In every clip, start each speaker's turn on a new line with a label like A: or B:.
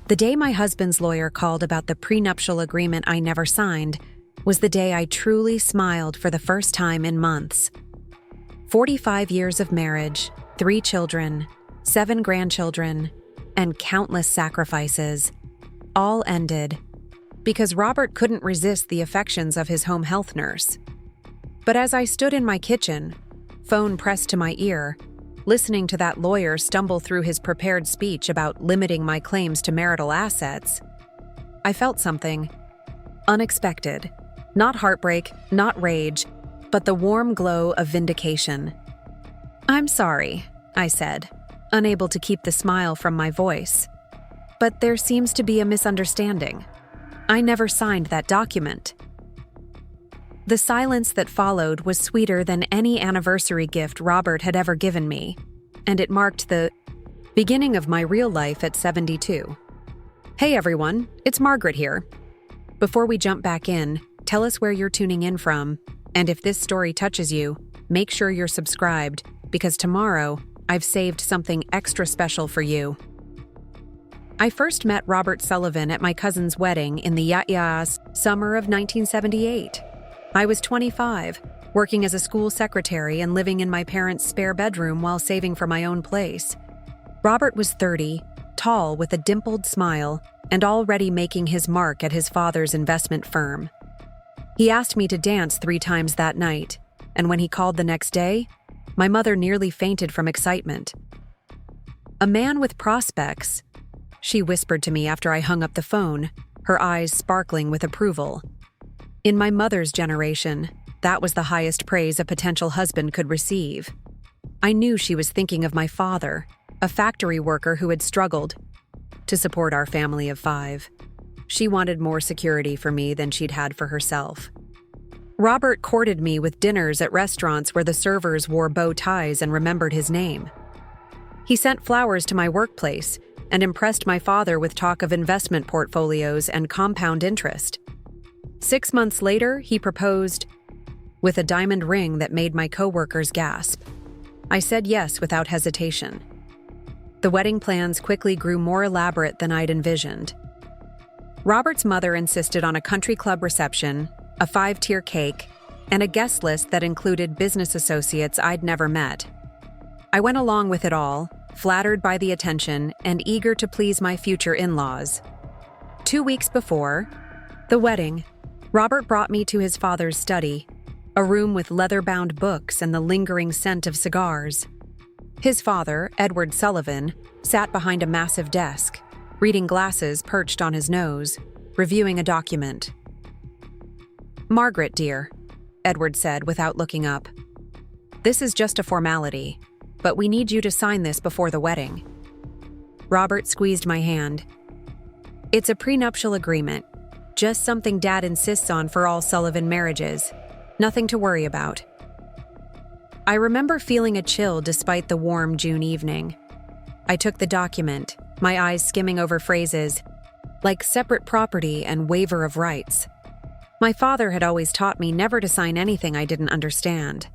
A: The day my husband's lawyer called about the prenuptial agreement I never signed was the day I truly smiled for the first time in months. 45 years of marriage, 3 children, 7 grandchildren, and countless sacrifices, all ended because Robert couldn't resist the affections of his home health nurse. But as I stood in my kitchen, phone pressed to my ear, listening to that lawyer stumble through his prepared speech about limiting my claims to marital assets, I felt something unexpected. Not heartbreak, not rage, but the warm glow of vindication. "I'm sorry," I said, unable to keep the smile from my voice. "But there seems to be a misunderstanding. I never signed that document." The silence that followed was sweeter than any anniversary gift Robert had ever given me, and it marked the beginning of my real life at 72. Hey everyone, it's Margaret here. Before we jump back in, tell us where you're tuning in from, and if this story touches you, make sure you're subscribed, because tomorrow, I've saved something extra special for you. I first met Robert Sullivan at my cousin's wedding in the Yas summer of 1978. I was 25, working as a school secretary and living in my parents' spare bedroom while saving for my own place. Robert was 30, tall with a dimpled smile, and already making his mark at his father's investment firm. He asked me to dance 3 times that night, and when he called the next day, my mother nearly fainted from excitement. "A man with prospects," she whispered to me after I hung up the phone, her eyes sparkling with approval. In my mother's generation, that was the highest praise a potential husband could receive. I knew she was thinking of my father, a factory worker who had struggled to support our family of 5. She wanted more security for me than she'd had for herself. Robert courted me with dinners at restaurants where the servers wore bow ties and remembered his name. He sent flowers to my workplace and impressed my father with talk of investment portfolios and compound interest. 6 months later, he proposed with a diamond ring that made my coworkers gasp. I said yes without hesitation. The wedding plans quickly grew more elaborate than I'd envisioned. Robert's mother insisted on a country club reception, a 5-tier cake, and a guest list that included business associates I'd never met. I went along with it all, flattered by the attention and eager to please my future in-laws. 2 weeks before the wedding, Robert brought me to his father's study, a room with leather-bound books and the lingering scent of cigars. His father, Edward Sullivan, sat behind a massive desk, reading glasses perched on his nose, reviewing a document. "Margaret, dear," Edward said without looking up. "This is just a formality, but we need you to sign this before the wedding." Robert squeezed my hand. "It's a prenuptial agreement, just something Dad insists on for all Sullivan marriages. Nothing to worry about." I remember feeling a chill despite the warm June evening. I took the document, my eyes skimming over phrases like separate property and waiver of rights. My father had always taught me never to sign anything I didn't understand.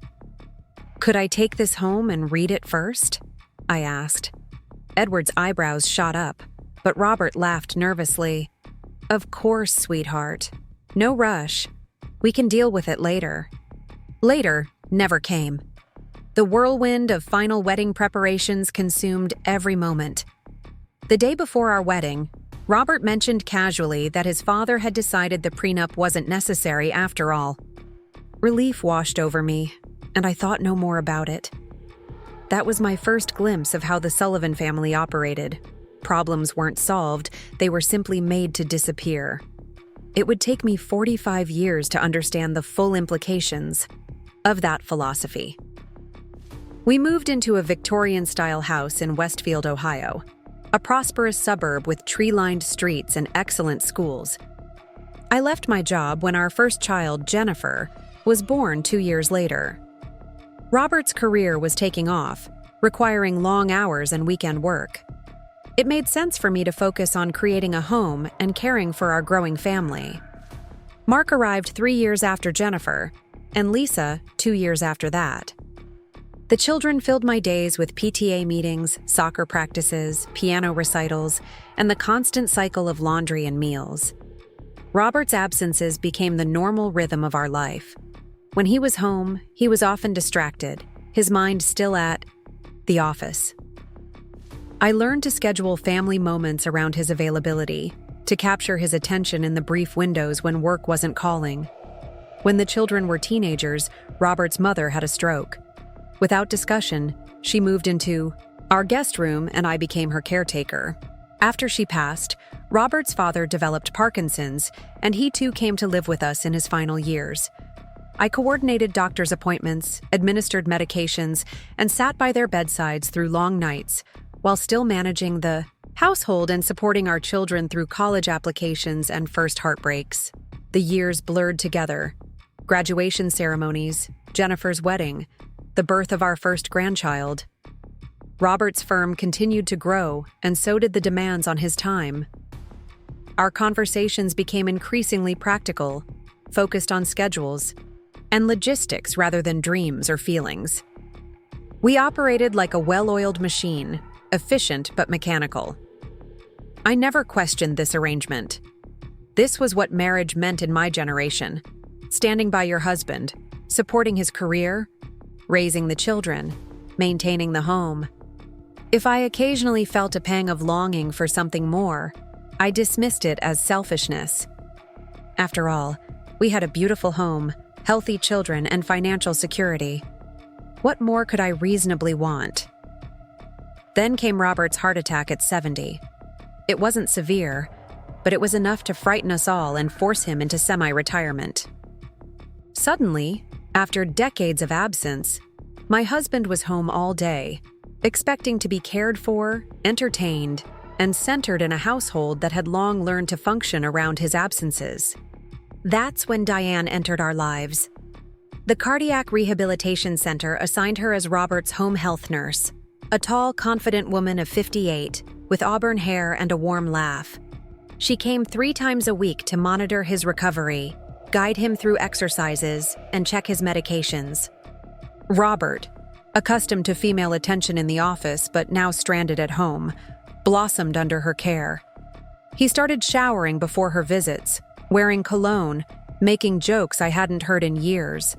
A: "Could I take this home and read it first?" I asked. Edward's eyebrows shot up, but Robert laughed nervously. "Of course, sweetheart. No rush. We can deal with it later." Later never came. The whirlwind of final wedding preparations consumed every moment. The day before our wedding, Robert mentioned casually that his father had decided the prenup wasn't necessary after all. Relief washed over me, and I thought no more about it. That was my first glimpse of how the Sullivan family operated. Problems weren't solved, they were simply made to disappear. It would take me 45 years to understand the full implications of that philosophy. We moved into a Victorian-style house in Westfield, Ohio, a prosperous suburb with tree-lined streets and excellent schools. I left my job when our first child, Jennifer, was born 2 years later. Robert's career was taking off, requiring long hours and weekend work. It made sense for me to focus on creating a home and caring for our growing family. Mark arrived 3 years after Jennifer, and Lisa 2 years after that. The children filled my days with PTA meetings, soccer practices, piano recitals, and the constant cycle of laundry and meals. Robert's absences became the normal rhythm of our life. When he was home, he was often distracted, his mind still at the office. I learned to schedule family moments around his availability, to capture his attention in the brief windows when work wasn't calling. When the children were teenagers, Robert's mother had a stroke. Without discussion, she moved into our guest room and I became her caretaker. After she passed, Robert's father developed Parkinson's, and he too came to live with us in his final years. I coordinated doctor's appointments, administered medications, and sat by their bedsides through long nights, while still managing the household and supporting our children through college applications and first heartbreaks. The years blurred together. Graduation ceremonies, Jennifer's wedding, the birth of our first grandchild. Robert's firm continued to grow, and so did the demands on his time. Our conversations became increasingly practical, focused on schedules, and logistics rather than dreams or feelings. We operated like a well-oiled machine, efficient but mechanical. I never questioned this arrangement. This was what marriage meant in my generation: standing by your husband, supporting his career, raising the children, maintaining the home. If I occasionally felt a pang of longing for something more, I dismissed it as selfishness. After all, we had a beautiful home, healthy children, and financial security. What more could I reasonably want? Then came Robert's heart attack at 70. It wasn't severe, but it was enough to frighten us all and force him into semi-retirement. Suddenly, after decades of absence, my husband was home all day, expecting to be cared for, entertained, and centered in a household that had long learned to function around his absences. That's when Diane entered our lives. The Cardiac Rehabilitation Center assigned her as Robert's home health nurse, a tall, confident woman of 58, with auburn hair and a warm laugh. She came 3 times a week to monitor his recovery, guide him through exercises, and check his medications. Robert, accustomed to female attention in the office but now stranded at home, blossomed under her care. He started showering before her visits, wearing cologne, making jokes I hadn't heard in years.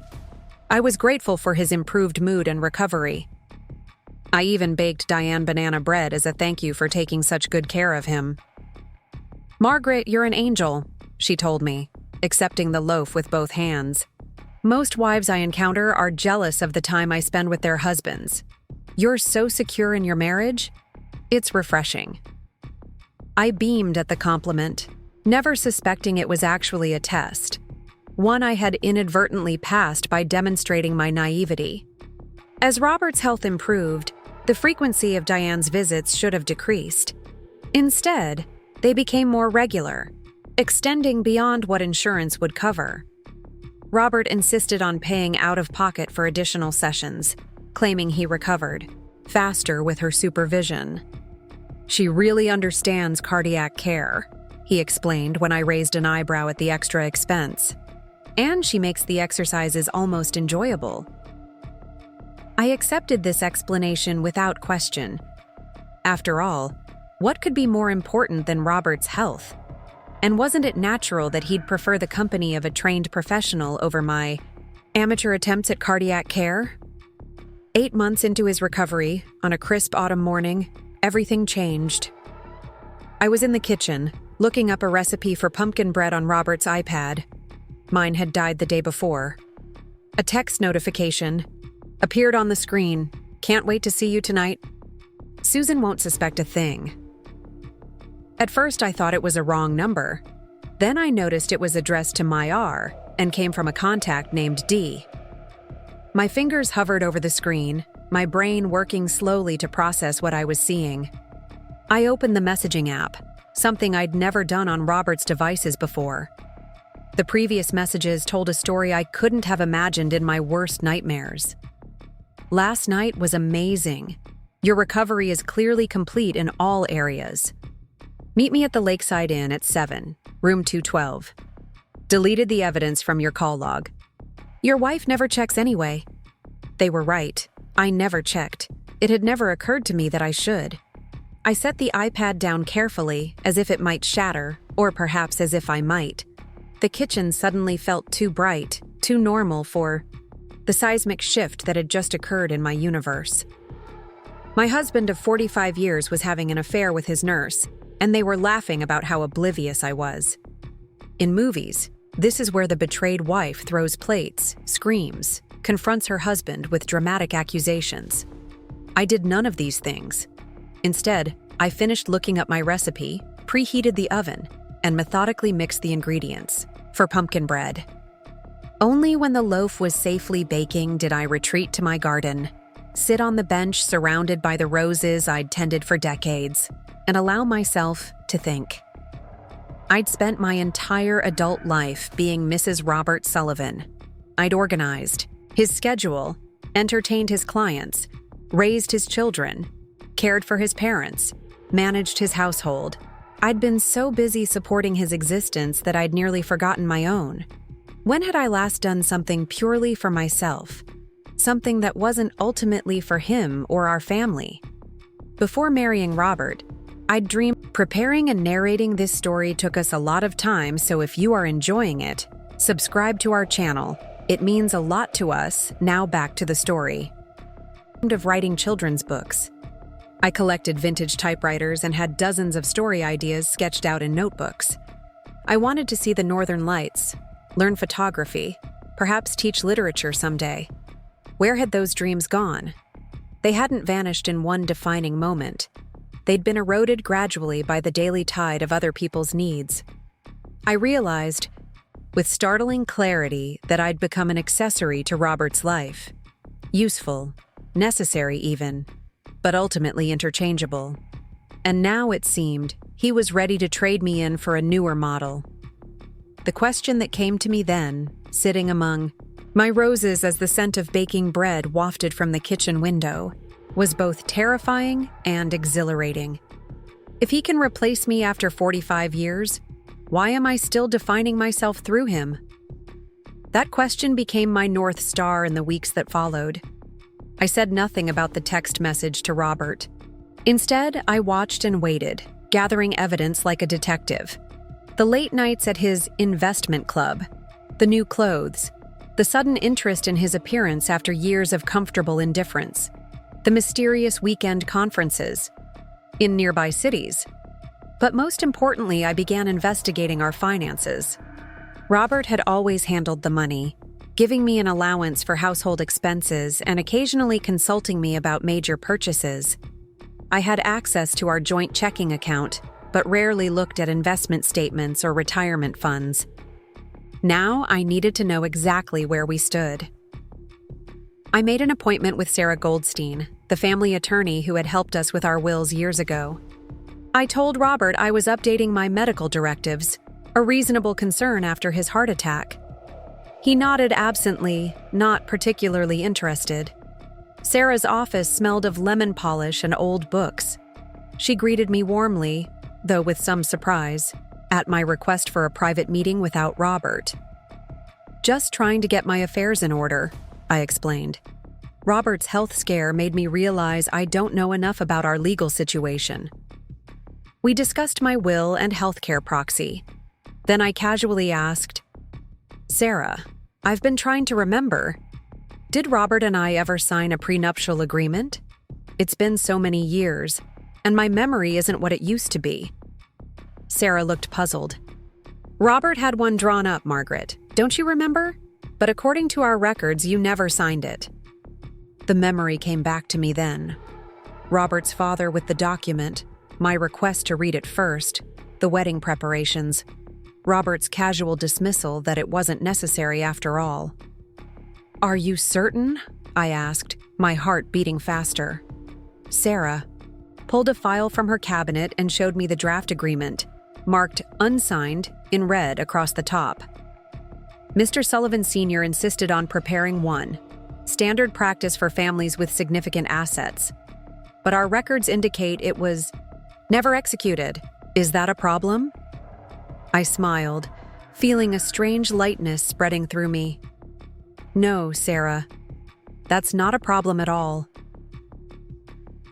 A: I was grateful for his improved mood and recovery. I even baked Diane banana bread as a thank you for taking such good care of him. "Margaret, you're an angel," she told me, accepting the loaf with both hands. "Most wives I encounter are jealous of the time I spend with their husbands. You're so secure in your marriage? It's refreshing." I beamed at the compliment, never suspecting it was actually a test, one I had inadvertently passed by demonstrating my naivety. As Robert's health improved, the frequency of Diane's visits should have decreased. Instead, they became more regular, extending beyond what insurance would cover. Robert insisted on paying out of pocket for additional sessions, claiming he recovered faster with her supervision. "She really understands cardiac care," he explained when I raised an eyebrow at the extra expense. "And she makes the exercises almost enjoyable." I accepted this explanation without question. After all, what could be more important than Robert's health? And wasn't it natural that he'd prefer the company of a trained professional over my amateur attempts at cardiac care? 8 months into his recovery, on a crisp autumn morning, everything changed. I was in the kitchen, looking up a recipe for pumpkin bread on Robert's iPad. Mine had died the day before. A text notification appeared on the screen. "Can't wait to see you tonight. Susan won't suspect a thing." At first, I thought it was a wrong number. Then I noticed it was addressed to my R and came from a contact named D. My fingers hovered over the screen, my brain working slowly to process what I was seeing. I opened the messaging app, something I'd never done on Robert's devices before. The previous messages told a story I couldn't have imagined in my worst nightmares. "Last night was amazing. Your recovery is clearly complete in all areas. Meet me at the Lakeside Inn at 7, room 212. Deleted the evidence from your call log. Your wife never checks anyway." They were right. I never checked. It had never occurred to me that I should. I set the iPad down carefully, as if it might shatter, or perhaps as if I might. The kitchen suddenly felt too bright, too normal for the seismic shift that had just occurred in my universe. My husband of 45 years was having an affair with his nurse, and they were laughing about how oblivious I was. In movies, this is where the betrayed wife throws plates, screams, confronts her husband with dramatic accusations. I did none of these things. Instead, I finished looking up my recipe, preheated the oven, and methodically mixed the ingredients for pumpkin bread. Only when the loaf was safely baking did I retreat to my garden, sit on the bench surrounded by the roses I'd tended for decades, and allow myself to think. I'd spent my entire adult life being Mrs. Robert Sullivan. I'd organized his schedule, entertained his clients, raised his children, cared for his parents, managed his household. I'd been so busy supporting his existence that I'd nearly forgotten my own. When had I last done something purely for myself? Something that wasn't ultimately for him or our family? Before marrying Robert, I'd dreamed. Preparing and narrating this story took us a lot of time, so if you are enjoying it, subscribe to our channel. It means a lot to us. Now back to the story. Of writing children's books. I collected vintage typewriters and had dozens of story ideas sketched out in notebooks. I wanted to see the Northern Lights, learn photography, perhaps teach literature someday. Where had those dreams gone? They hadn't vanished in one defining moment. They'd been eroded gradually by the daily tide of other people's needs. I realized, with startling clarity, that I'd become an accessory to Robert's life. Useful, necessary even, but ultimately interchangeable. And now it seemed he was ready to trade me in for a newer model. The question that came to me then, sitting among my roses as the scent of baking bread wafted from the kitchen window, was both terrifying and exhilarating. If he can replace me after 45 years, why am I still defining myself through him? That question became my North Star in the weeks that followed. I said nothing about the text message to Robert. Instead, I watched and waited, gathering evidence like a detective. The late nights at his investment club, the new clothes, the sudden interest in his appearance after years of comfortable indifference, the mysterious weekend conferences in nearby cities. But most importantly, I began investigating our finances. Robert had always handled the money, giving me an allowance for household expenses and occasionally consulting me about major purchases. I had access to our joint checking account, but rarely looked at investment statements or retirement funds. Now I needed to know exactly where we stood. I made an appointment with Sarah Goldstein, the family attorney who had helped us with our wills years ago. I told Robert I was updating my medical directives, a reasonable concern after his heart attack. He nodded absently, not particularly interested. Sarah's office smelled of lemon polish and old books. She greeted me warmly, though with some surprise, at my request for a private meeting without Robert. Just trying to get my affairs in order, I explained. Robert's health scare made me realize I don't know enough about our legal situation. We discussed my will and healthcare proxy. Then I casually asked, Sarah, I've been trying to remember. Did Robert and I ever sign a prenuptial agreement? It's been so many years, and my memory isn't what it used to be. Sarah looked puzzled. Robert had one drawn up, Margaret. Don't you remember? But according to our records, you never signed it. The memory came back to me then. Robert's father with the document, my request to read it first, the wedding preparations, Robert's casual dismissal that it wasn't necessary after all. Are you certain? I asked, my heart beating faster. Sarah pulled a file from her cabinet and showed me the draft agreement, marked unsigned in red across the top. Mr. Sullivan Sr. insisted on preparing one, standard practice for families with significant assets. But our records indicate it was never executed. Is that a problem? I smiled, feeling a strange lightness spreading through me. No, Sarah. That's not a problem at all.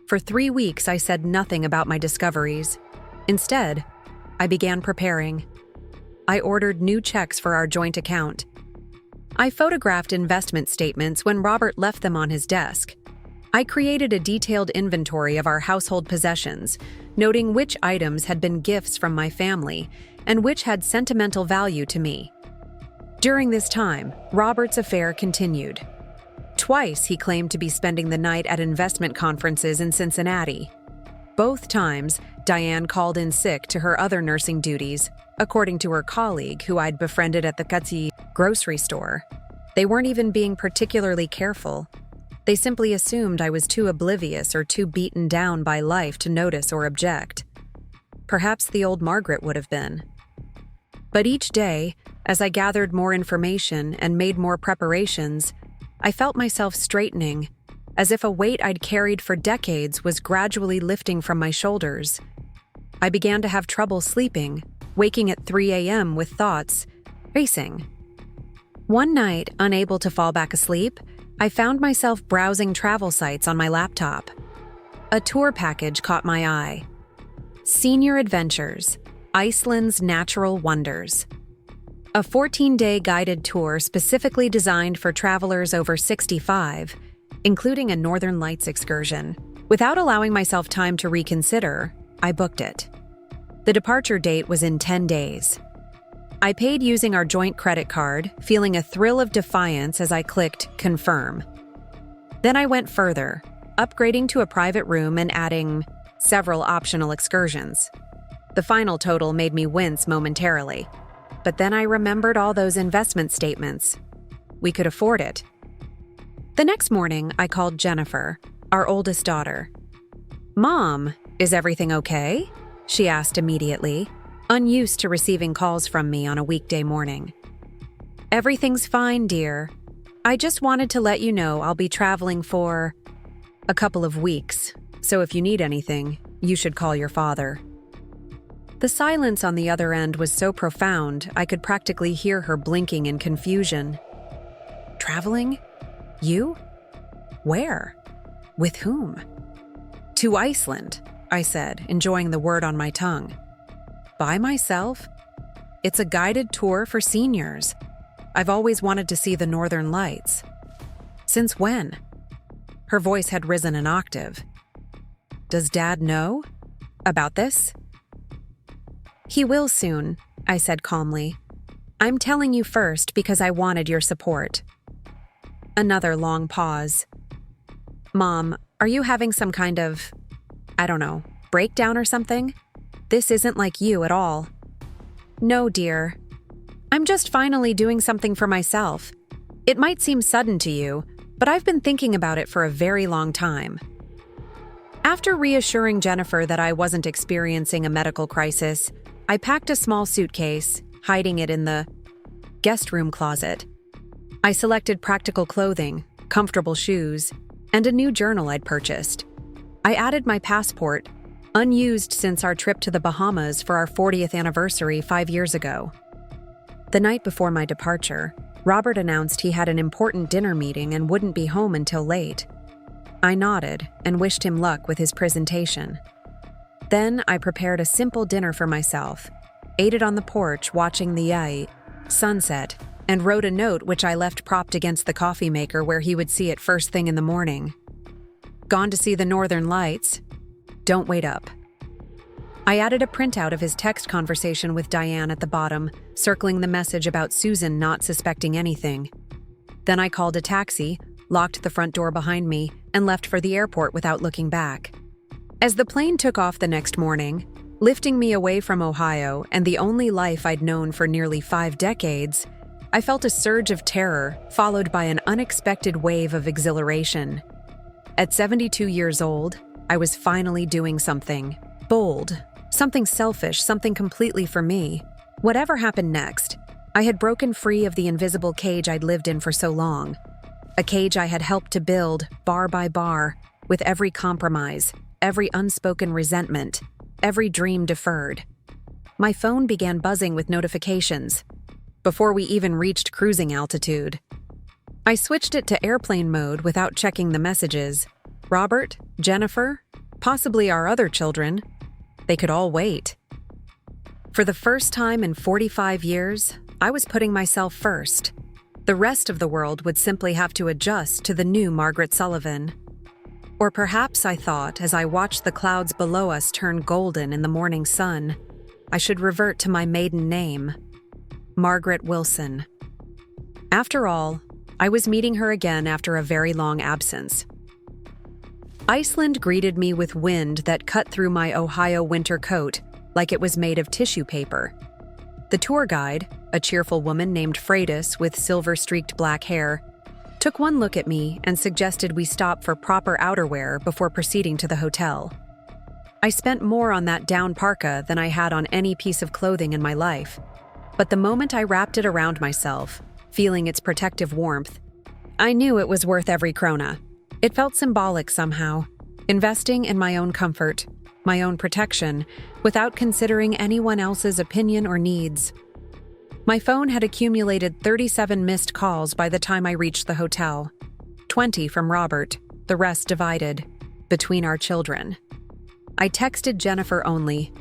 A: For 3 weeks, I said nothing about my discoveries. Instead, I began preparing. I ordered new checks for our joint account. I photographed investment statements when Robert left them on his desk. I created a detailed inventory of our household possessions, noting which items had been gifts from my family and which had sentimental value to me. During this time, Robert's affair continued. Twice he claimed to be spending the night at investment conferences in Cincinnati. Both times, Diane called in sick to her other nursing duties, according to her colleague who I'd befriended at the Cutsy grocery store. They weren't even being particularly careful. They simply assumed I was too oblivious or too beaten down by life to notice or object. Perhaps the old Margaret would have been. But each day, as I gathered more information and made more preparations, I felt myself straightening, as if a weight I'd carried for decades was gradually lifting from my shoulders. I began to have trouble sleeping, waking at 3 a.m. with thoughts racing. One night, unable to fall back asleep, I found myself browsing travel sites on my laptop. A tour package caught my eye. Senior Adventures, Iceland's Natural Wonders. A 14-day guided tour specifically designed for travelers over 65, including a Northern Lights excursion. Without allowing myself time to reconsider, I booked it. The departure date was in 10 days. I paid using our joint credit card, feeling a thrill of defiance as I clicked Confirm. Then I went further, upgrading to a private room and adding several optional excursions. The final total made me wince momentarily. But then I remembered all those investment statements. We could afford it. The next morning, I called Jennifer, our oldest daughter. "Mom, is everything okay?" she asked immediately, unused to receiving calls from me on a weekday morning. "Everything's fine, dear. I just wanted to let you know I'll be traveling for a couple of weeks, so if you need anything, you should call your father." The silence on the other end was so profound, I could practically hear her blinking in confusion. "Traveling? You? Where? With whom?" "To Iceland," I said, enjoying the word on my tongue. "By myself? It's a guided tour for seniors. I've always wanted to see the Northern Lights." "Since when?" Her voice had risen an octave. "Does Dad know about this?" "He will soon," I said calmly. "I'm telling you first because I wanted your support." Another long pause. "Mom, are you having some kind of, breakdown or something? This isn't like you at all." "No, dear. I'm just finally doing something for myself. It might seem sudden to you, but I've been thinking about it for a very long time." After reassuring Jennifer that I wasn't experiencing a medical crisis, I packed a small suitcase, hiding it in the guest room closet. I selected practical clothing, comfortable shoes, and a new journal I'd purchased. I added my passport, unused since our trip to the Bahamas for our 40th anniversary 5 years ago. The night before my departure, Robert announced he had an important dinner meeting and wouldn't be home until late. I nodded and wished him luck with his presentation. Then I prepared a simple dinner for myself, ate it on the porch watching the sunset, and wrote a note which I left propped against the coffee maker where he would see it first thing in the morning. "Gone to see the Northern Lights? Don't wait up." I added a printout of his text conversation with Diane at the bottom, circling the message about Susan not suspecting anything. Then I called a taxi, locked the front door behind me, and left for the airport without looking back. As the plane took off the next morning, lifting me away from Ohio and the only life I'd known for nearly 5 decades, I felt a surge of terror followed by an unexpected wave of exhilaration. At 72 years old, I was finally doing something bold, something selfish, something completely for me. Whatever happened next, I had broken free of the invisible cage I'd lived in for so long. A cage I had helped to build, bar by bar, with every compromise, every unspoken resentment, every dream deferred. My phone began buzzing with notifications before we even reached cruising altitude. I switched it to airplane mode without checking the messages. Robert, Jennifer, possibly our other children. They could all wait. For the first time in 45 years, I was putting myself first. The rest of the world would simply have to adjust to the new Margaret Sullivan. Or perhaps I thought, as I watched the clouds below us turn golden in the morning sun, I should revert to my maiden name, Margaret Wilson. After all, I was meeting her again after a very long absence. Iceland greeted me with wind that cut through my Ohio winter coat like it was made of tissue paper. The tour guide, a cheerful woman named Freydis with silver-streaked black hair, took one look at me and suggested we stop for proper outerwear before proceeding to the hotel. I spent more on that down parka than I had on any piece of clothing in my life, but the moment I wrapped it around myself, feeling its protective warmth, I knew it was worth every krona. It felt symbolic somehow, investing in my own comfort, my own protection, without considering anyone else's opinion or needs. My phone had accumulated 37 missed calls by the time I reached the hotel. 20 from Robert, the rest divided between our children. I texted Jennifer only,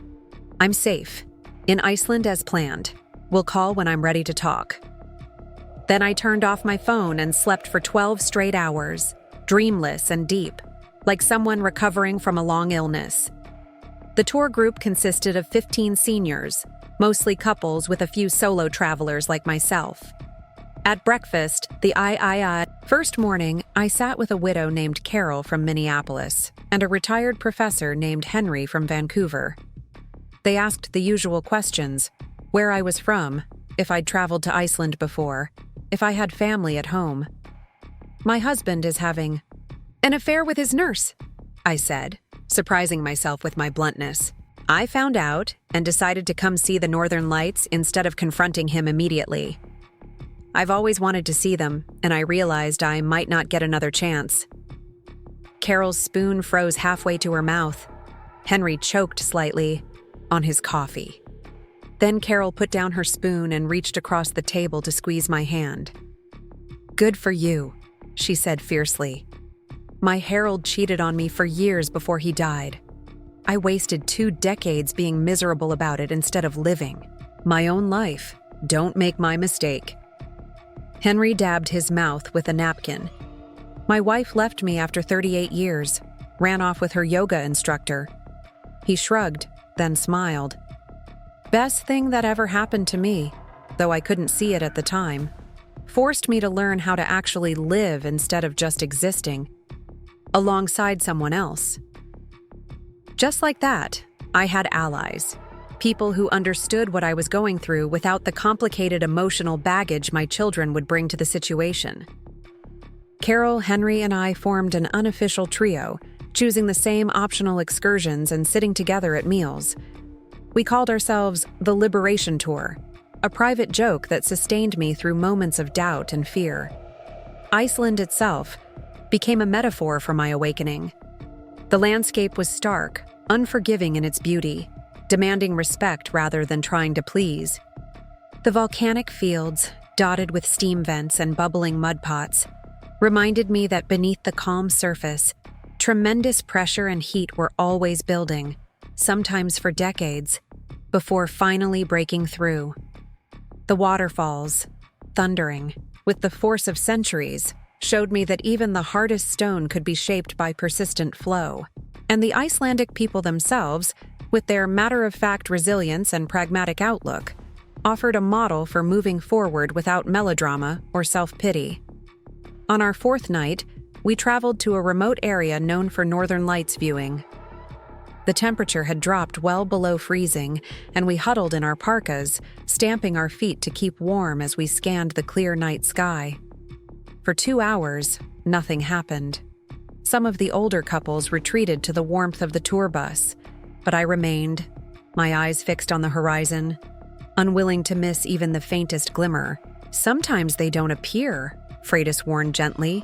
A: "I'm safe. In Iceland as planned. We'll call when I'm ready to talk." Then I turned off my phone and slept for 12 straight hours, dreamless and deep, like someone recovering from a long illness. The tour group consisted of 15 seniors, mostly couples with a few solo travelers like myself. At breakfast, first morning, I sat with a widow named Carol from Minneapolis and a retired professor named Henry from Vancouver. They asked the usual questions: where I was from, if I'd traveled to Iceland before, if I had family at home. "My husband is having an affair with his nurse," I said, surprising myself with my bluntness. I found out and decided to come see the Northern Lights instead of confronting him immediately. I've always wanted to see them, and I realized I might not get another chance. Carol's spoon froze halfway to her mouth. Henry choked slightly on his coffee. Then Carol put down her spoon and reached across the table to squeeze my hand. "Good for you," she said fiercely. "My Harold cheated on me for years before he died. I wasted 2 decades being miserable about it instead of living my own life. Don't make my mistake." Henry dabbed his mouth with a napkin. "My wife left me after 38 years, ran off with her yoga instructor." He shrugged, then smiled. "Best thing that ever happened to me, though I couldn't see it at the time. Forced me to learn how to actually live instead of just existing alongside someone else." Just like that, I had allies, people who understood what I was going through without the complicated emotional baggage my children would bring to the situation. Carol, Henry, and I formed an unofficial trio, choosing the same optional excursions and sitting together at meals. We called ourselves the Liberation Tour, a private joke that sustained me through moments of doubt and fear. Iceland itself became a metaphor for my awakening. The landscape was stark, unforgiving in its beauty, demanding respect rather than trying to please. The volcanic fields, dotted with steam vents and bubbling mud pots, reminded me that beneath the calm surface, tremendous pressure and heat were always building, sometimes for decades, before finally breaking through. The waterfalls, thundering, with the force of centuries, showed me that even the hardest stone could be shaped by persistent flow. And the Icelandic people themselves, with their matter-of-fact resilience and pragmatic outlook, offered a model for moving forward without melodrama or self-pity. On our 4th night, we traveled to a remote area known for Northern Lights viewing. The temperature had dropped well below freezing, and we huddled in our parkas, stamping our feet to keep warm as we scanned the clear night sky. For 2 hours, nothing happened. Some of the older couples retreated to the warmth of the tour bus, but I remained, my eyes fixed on the horizon, unwilling to miss even the faintest glimmer. "Sometimes they don't appear," Freydis warned gently.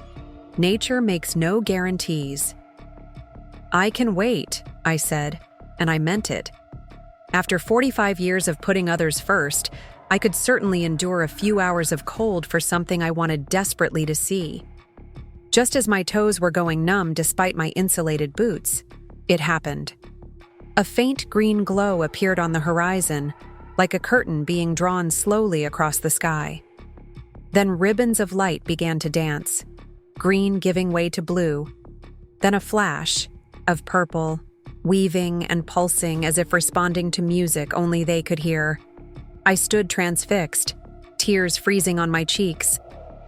A: "Nature makes no guarantees." "I can wait," I said, and I meant it. After 45 years of putting others first, I could certainly endure a few hours of cold for something I wanted desperately to see. Just as my toes were going numb despite my insulated boots, it happened. A faint green glow appeared on the horizon, like a curtain being drawn slowly across the sky. Then ribbons of light began to dance, green giving way to blue, then a flash of purple, weaving and pulsing as if responding to music only they could hear. I stood transfixed, tears freezing on my cheeks,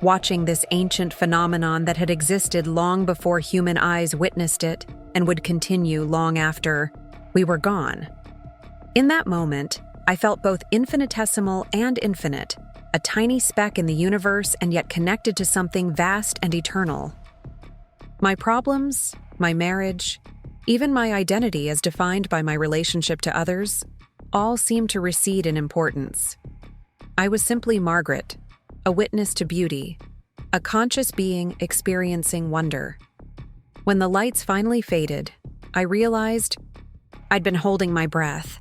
A: watching this ancient phenomenon that had existed long before human eyes witnessed it and would continue long after we were gone. In that moment, I felt both infinitesimal and infinite, a tiny speck in the universe and yet connected to something vast and eternal. My problems, my marriage, even my identity as defined by my relationship to others, all seemed to recede in importance. I was simply Margaret, a witness to beauty, a conscious being experiencing wonder. When the lights finally faded, I realized I'd been holding my breath.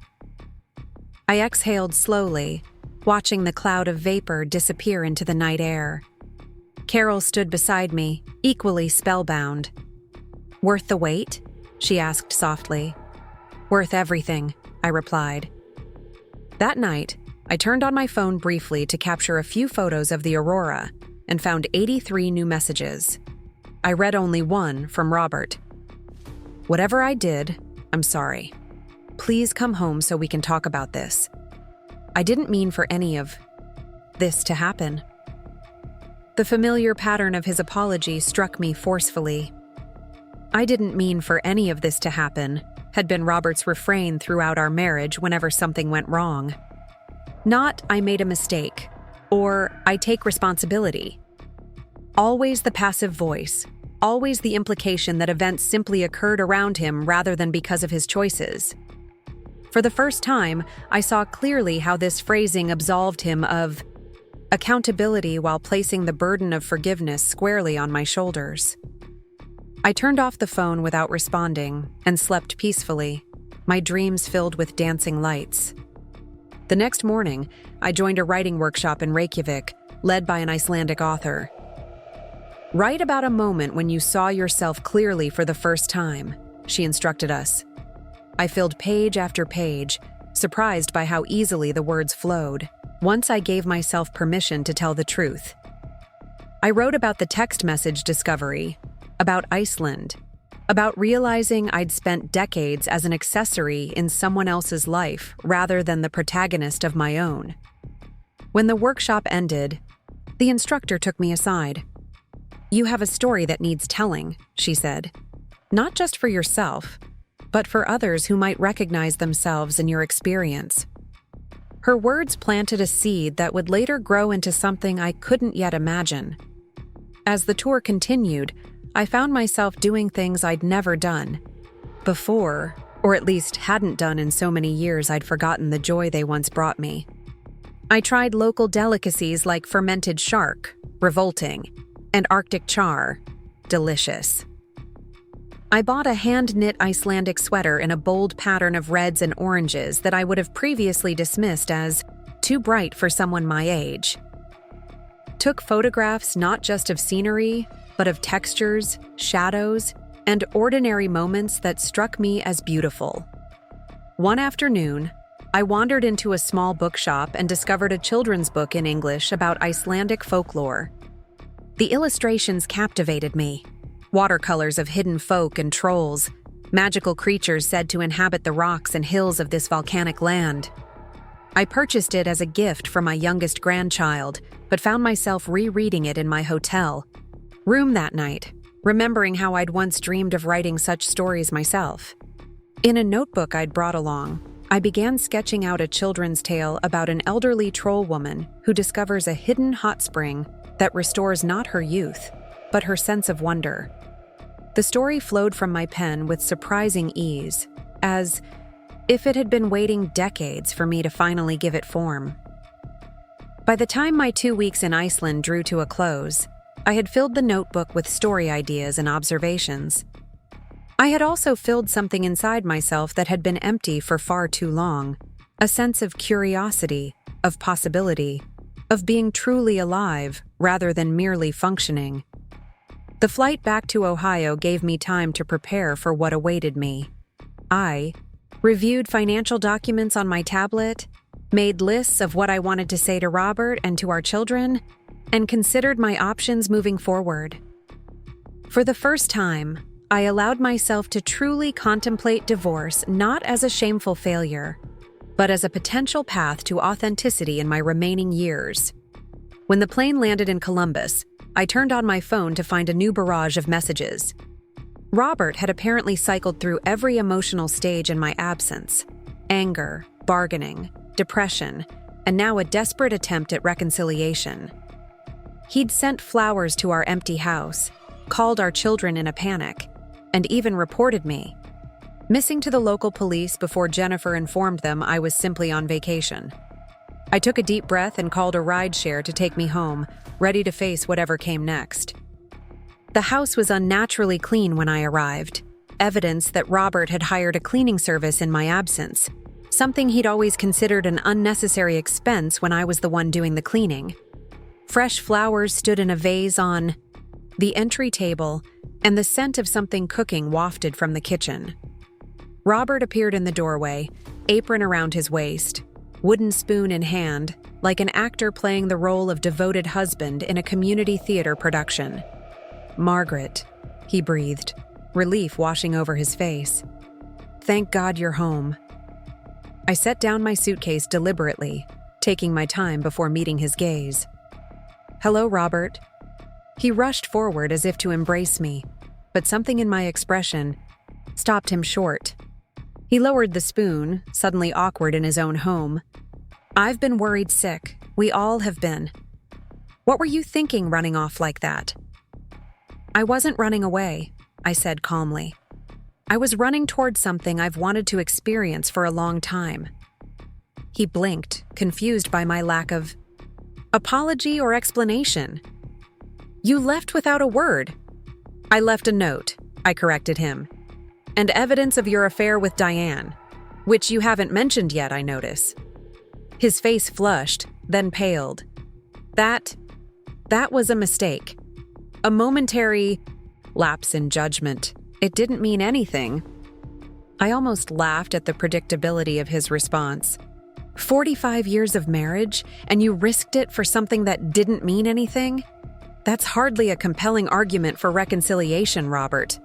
A: I exhaled slowly, watching the cloud of vapor disappear into the night air. Carol stood beside me, equally spellbound. "Worth the wait?" she asked softly. "Worth everything," I replied. That night, I turned on my phone briefly to capture a few photos of the aurora and found 83 new messages. I read only one from Robert. "Whatever I did, I'm sorry. Please come home so we can talk about this. I didn't mean for any of this to happen." The familiar pattern of his apology struck me forcefully. "I didn't mean for any of this to happen," had been Robert's refrain throughout our marriage whenever something went wrong. Not "I made a mistake" or "I take responsibility." Always the passive voice, always the implication that events simply occurred around him rather than because of his choices. For the first time, I saw clearly how this phrasing absolved him of accountability while placing the burden of forgiveness squarely on my shoulders. I turned off the phone without responding and slept peacefully, my dreams filled with dancing lights. The next morning, I joined a writing workshop in Reykjavik, led by an Icelandic author. "Write about a moment when you saw yourself clearly for the first time," she instructed us. I filled page after page, surprised by how easily the words flowed, once I gave myself permission to tell the truth. I wrote about the text message discovery, about Iceland, about realizing I'd spent decades as an accessory in someone else's life rather than the protagonist of my own. When the workshop ended, the instructor took me aside. "You have a story that needs telling," she said. "Not just for yourself, but for others who might recognize themselves in your experience." Her words planted a seed that would later grow into something I couldn't yet imagine. As the tour continued, I found myself doing things I'd never done before, or at least hadn't done in so many years I'd forgotten the joy they once brought me. I tried local delicacies like fermented shark, revolting, and Arctic char, delicious. I bought a hand-knit Icelandic sweater in a bold pattern of reds and oranges that I would have previously dismissed as too bright for someone my age. Took photographs not just of scenery, but of textures, shadows, and ordinary moments that struck me as beautiful. One afternoon, I wandered into a small bookshop and discovered a children's book in English about Icelandic folklore. The illustrations captivated me. Watercolors of hidden folk and trolls, magical creatures said to inhabit the rocks and hills of this volcanic land. I purchased it as a gift for my youngest grandchild, but found myself rereading it in my hotel room that night, remembering how I'd once dreamed of writing such stories myself. In a notebook I'd brought along, I began sketching out a children's tale about an elderly troll woman who discovers a hidden hot spring that restores not her youth, but her sense of wonder. The story flowed from my pen with surprising ease, as if it had been waiting decades for me to finally give it form. By the time my 2 weeks in Iceland drew to a close, I had filled the notebook with story ideas and observations. I had also filled something inside myself that had been empty for far too long, a sense of curiosity, of possibility, of being truly alive rather than merely functioning. The flight back to Ohio gave me time to prepare for what awaited me. I reviewed financial documents on my tablet, made lists of what I wanted to say to Robert and to our children, and considered my options moving forward. For the first time, I allowed myself to truly contemplate divorce not as a shameful failure, but as a potential path to authenticity in my remaining years. When the plane landed in Columbus, I turned on my phone to find a new barrage of messages. Robert had apparently cycled through every emotional stage in my absence: anger, bargaining, depression, and now a desperate attempt at reconciliation. He'd sent flowers to our empty house, called our children in a panic, and even reported me missing to the local police before Jennifer informed them I was simply on vacation. I took a deep breath and called a rideshare to take me home, ready to face whatever came next. The house was unnaturally clean when I arrived, evidence that Robert had hired a cleaning service in my absence, something he'd always considered an unnecessary expense when I was the one doing the cleaning. Fresh flowers stood in a vase on the entry table, and the scent of something cooking wafted from the kitchen. Robert appeared in the doorway, apron around his waist, wooden spoon in hand, like an actor playing the role of devoted husband in a community theater production. "Margaret," he breathed, relief washing over his face. "Thank God you're home." I set down my suitcase deliberately, taking my time before meeting his gaze. "Hello, Robert." He rushed forward as if to embrace me, but something in my expression stopped him short. He lowered the spoon, suddenly awkward in his own home. "I've been worried sick. We all have been. What were you thinking running off like that?" "I wasn't running away," I said calmly. "I was running towards something I've wanted to experience for a long time." He blinked, confused by my lack of apology or explanation. "You left without a word." "I left a note," I corrected him. "And evidence of your affair with Diane, which you haven't mentioned yet, I notice." His face flushed, then paled. That was a mistake. A momentary lapse in judgment. It didn't mean anything." I almost laughed at the predictability of his response. 45 years of marriage, and you risked it for something that didn't mean anything? That's hardly a compelling argument for reconciliation, Robert.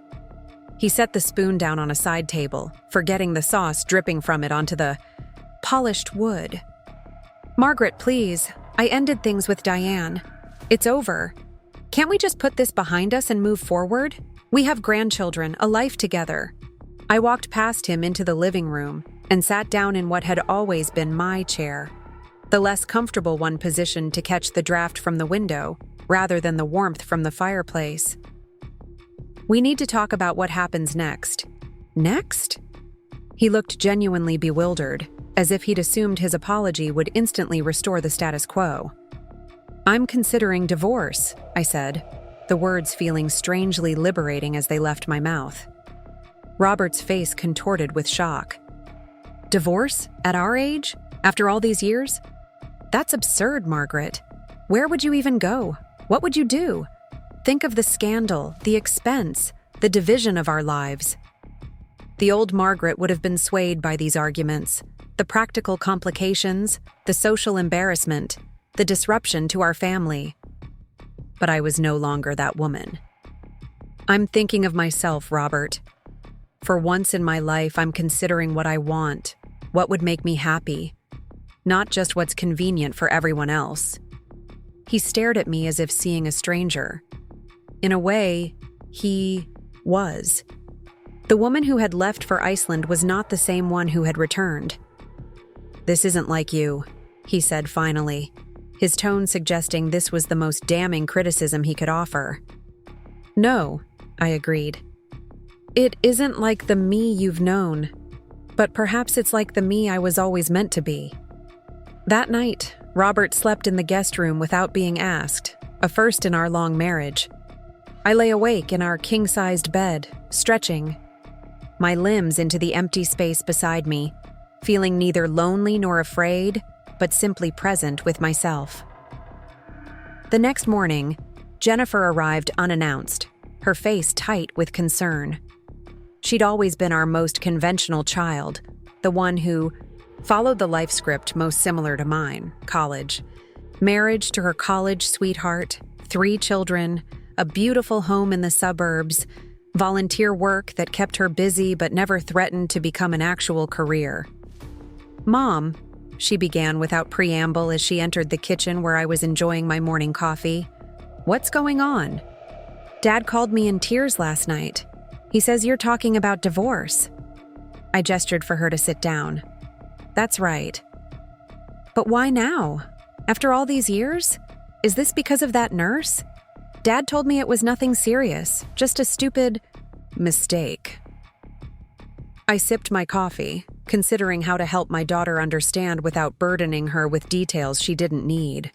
A: He set the spoon down on a side table, forgetting the sauce dripping from it onto the polished wood. "Margaret, please. I ended things with Diane. It's over. Can't we just put this behind us and move forward? We have grandchildren, a life together." I walked past him into the living room and sat down in what had always been my chair, the less comfortable one positioned to catch the draft from the window rather than the warmth from the fireplace. "We need to talk about what happens next." "Next?" He looked genuinely bewildered, as if he'd assumed his apology would instantly restore the status quo. "I'm considering divorce," I said, the words feeling strangely liberating as they left my mouth. Robert's face contorted with shock. "Divorce? At our age? After all these years? That's absurd, Margaret. Where would you even go? What would you do? Think of the scandal, the expense, the division of our lives." The old Margaret would have been swayed by these arguments, the practical complications, the social embarrassment, the disruption to our family. But I was no longer that woman. "I'm thinking of myself, Robert. For once in my life, I'm considering what I want, what would make me happy, not just what's convenient for everyone else." He stared at me as if seeing a stranger. In a way, he was. The woman who had left for Iceland was not the same one who had returned. "This isn't like you," he said finally, his tone suggesting this was the most damning criticism he could offer. "No," I agreed. "It isn't like the me you've known, but perhaps it's like the me I was always meant to be." That night, Robert slept in the guest room without being asked, a first in our long marriage. I lay awake in our king-sized bed, stretching my limbs into the empty space beside me, feeling neither lonely nor afraid, but simply present with myself. The next morning, Jennifer arrived unannounced, her face tight with concern. She'd always been our most conventional child, the one who followed the life script most similar to mine: college. Marriage to her college sweetheart, 3 children, a beautiful home in the suburbs, volunteer work that kept her busy but never threatened to become an actual career. "Mom," she began without preamble as she entered the kitchen where I was enjoying my morning coffee, "what's going on? Dad called me in tears last night. He says you're talking about divorce." I gestured for her to sit down. "That's right. But why now? After all these years? Is this because of that nurse? Dad told me it was nothing serious, just a stupid mistake." I sipped my coffee, considering how to help my daughter understand without burdening her with details she didn't need.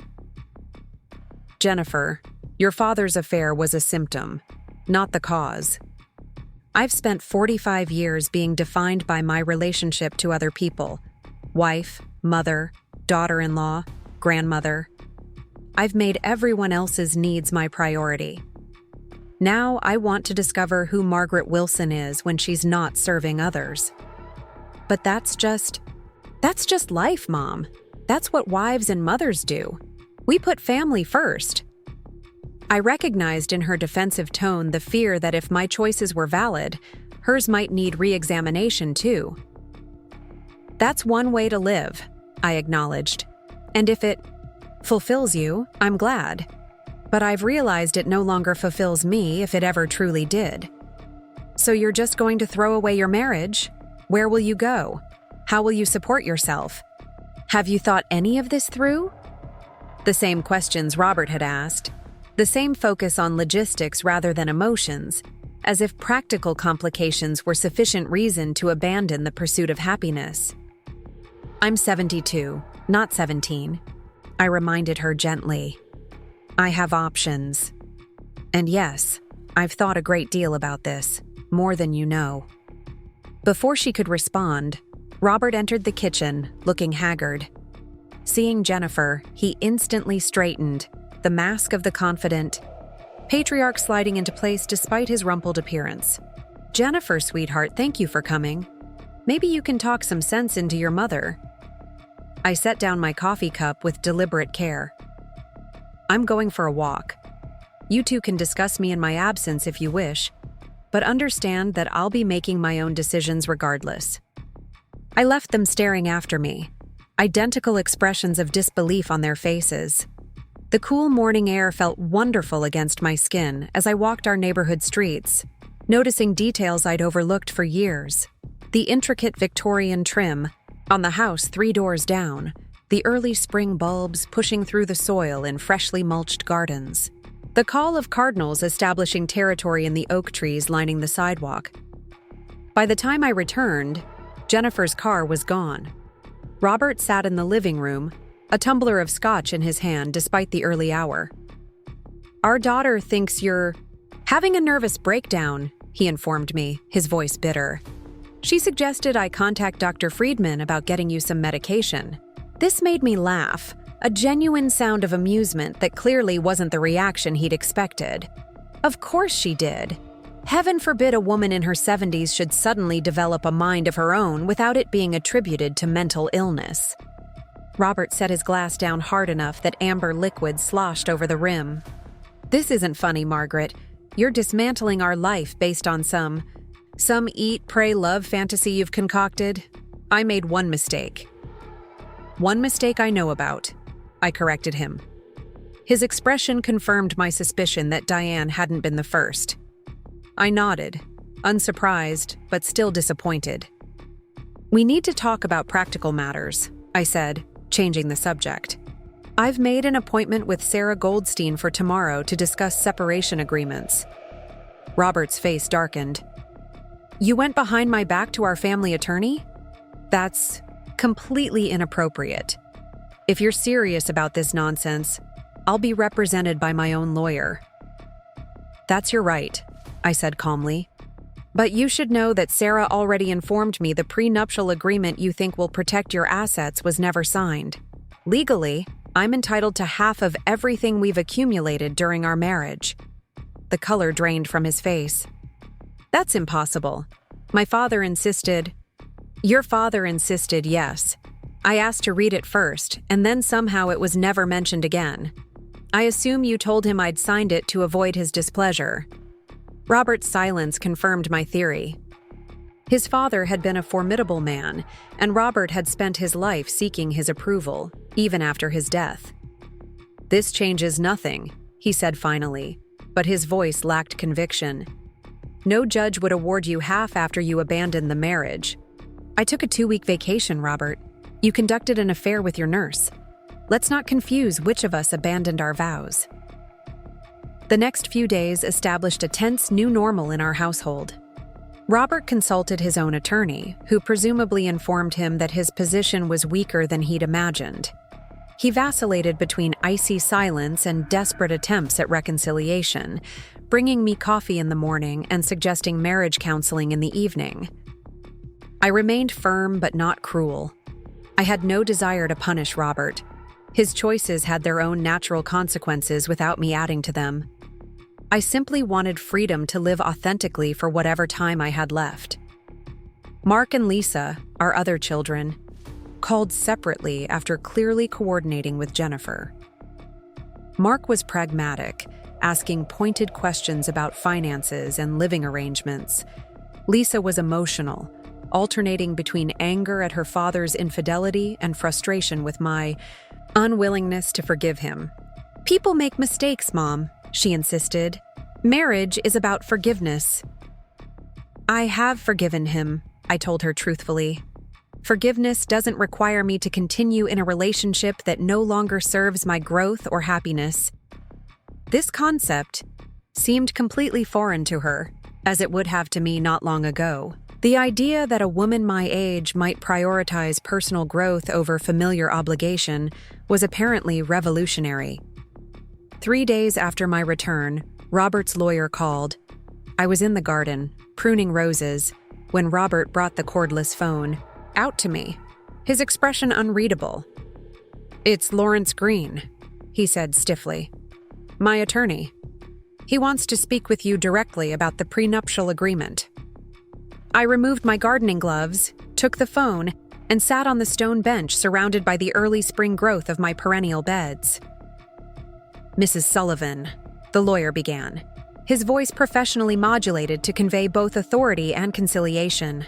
A: "Jennifer, your father's affair was a symptom, not the cause. I've spent 45 years being defined by my relationship to other people: wife, mother, daughter-in-law, grandmother. I've made everyone else's needs my priority. Now I want to discover who Margaret Wilson is when she's not serving others. But that's just life, Mom. That's what wives and mothers do. We put family first." I recognized in her defensive tone the fear that if my choices were valid, hers might need re-examination too. "That's one way to live," I acknowledged. "And if it fulfills you, I'm glad. But I've realized it no longer fulfills me if it ever truly did." "So you're just going to throw away your marriage? Where will you go? How will you support yourself? Have you thought any of this through?" The same questions Robert had asked, the same focus on logistics rather than emotions, as if practical complications were sufficient reason to abandon the pursuit of happiness. "I'm 72, not 17, I reminded her gently. "I have options. And yes, I've thought a great deal about this, more than you know." Before she could respond, Robert entered the kitchen, looking haggard. Seeing Jennifer, he instantly straightened, the mask of the confident patriarch sliding into place despite his rumpled appearance. "Jennifer, sweetheart, thank you for coming. Maybe you can talk some sense into your mother." I set down my coffee cup with deliberate care. "I'm going for a walk. You two can discuss me in my absence if you wish, but understand that I'll be making my own decisions regardless." I left them staring after me, identical expressions of disbelief on their faces. The cool morning air felt wonderful against my skin as I walked our neighborhood streets, noticing details I'd overlooked for years. The intricate Victorian trim on the house 3 doors down, the early spring bulbs pushing through the soil in freshly mulched gardens, the call of cardinals establishing territory in the oak trees lining the sidewalk. By the time I returned, Jennifer's car was gone. Robert sat in the living room, a tumbler of scotch in his hand despite the early hour. "Our daughter thinks you're having a nervous breakdown," he informed me, his voice bitter. "She suggested I contact Dr. Friedman about getting you some medication." This made me laugh, a genuine sound of amusement that clearly wasn't the reaction he'd expected. Of course she did. Heaven forbid a woman in her 70s should suddenly develop a mind of her own without it being attributed to mental illness. Robert set his glass down hard enough that amber liquid sloshed over the rim. "This isn't funny, Margaret. You're dismantling our life based on some eat, pray, love fantasy you've concocted. I made one mistake." "One mistake I know about," I corrected him. His expression confirmed my suspicion that Diane hadn't been the first. I nodded, unsurprised, but still disappointed. "We need to talk about practical matters," I said, changing the subject. "I've made an appointment with Sarah Goldstein for tomorrow to discuss separation agreements." Robert's face darkened. "You went behind my back to our family attorney? That's completely inappropriate. If you're serious about this nonsense, I'll be represented by my own lawyer." "That's your right," I said calmly. "But you should know that Sarah already informed me the prenuptial agreement you think will protect your assets was never signed." Legally, I'm entitled to half of everything we've accumulated during our marriage. The color drained from his face. That's impossible. My father insisted. Your father insisted, yes. I asked to read it first, and then somehow it was never mentioned again. I assume you told him I'd signed it to avoid his displeasure. Robert's silence confirmed my theory. His father had been a formidable man, and Robert had spent his life seeking his approval, even after his death. This changes nothing, he said finally, but his voice lacked conviction. No judge would award you half after you abandoned the marriage. I took a 2-week vacation, Robert. You conducted an affair with your nurse. Let's not confuse which of us abandoned our vows. The next few days established a tense new normal in our household. Robert consulted his own attorney, who presumably informed him that his position was weaker than he'd imagined. He vacillated between icy silence and desperate attempts at reconciliation, bringing me coffee in the morning and suggesting marriage counseling in the evening. I remained firm but not cruel. I had no desire to punish Robert. His choices had their own natural consequences without me adding to them. I simply wanted freedom to live authentically for whatever time I had left. Mark and Lisa, our other children, called separately after clearly coordinating with Jennifer. Mark was pragmatic, asking pointed questions about finances and living arrangements. Lisa was emotional, alternating between anger at her father's infidelity and frustration with my unwillingness to forgive him. People make mistakes, Mom, she insisted. Marriage is about forgiveness. I have forgiven him, I told her truthfully. Forgiveness doesn't require me to continue in a relationship that no longer serves my growth or happiness. This concept seemed completely foreign to her, as it would have to me not long ago. The idea that a woman my age might prioritize personal growth over familiar obligation was apparently revolutionary. 3 days after my return, Robert's lawyer called. I was in the garden, pruning roses, when Robert brought the cordless phone out to me, his expression unreadable. "It's Lawrence Green," he said stiffly. "My attorney. He wants to speak with you directly about the prenuptial agreement." I removed my gardening gloves, took the phone, and sat on the stone bench surrounded by the early spring growth of my perennial beds. "Mrs. Sullivan," the lawyer began, his voice professionally modulated to convey both authority and conciliation.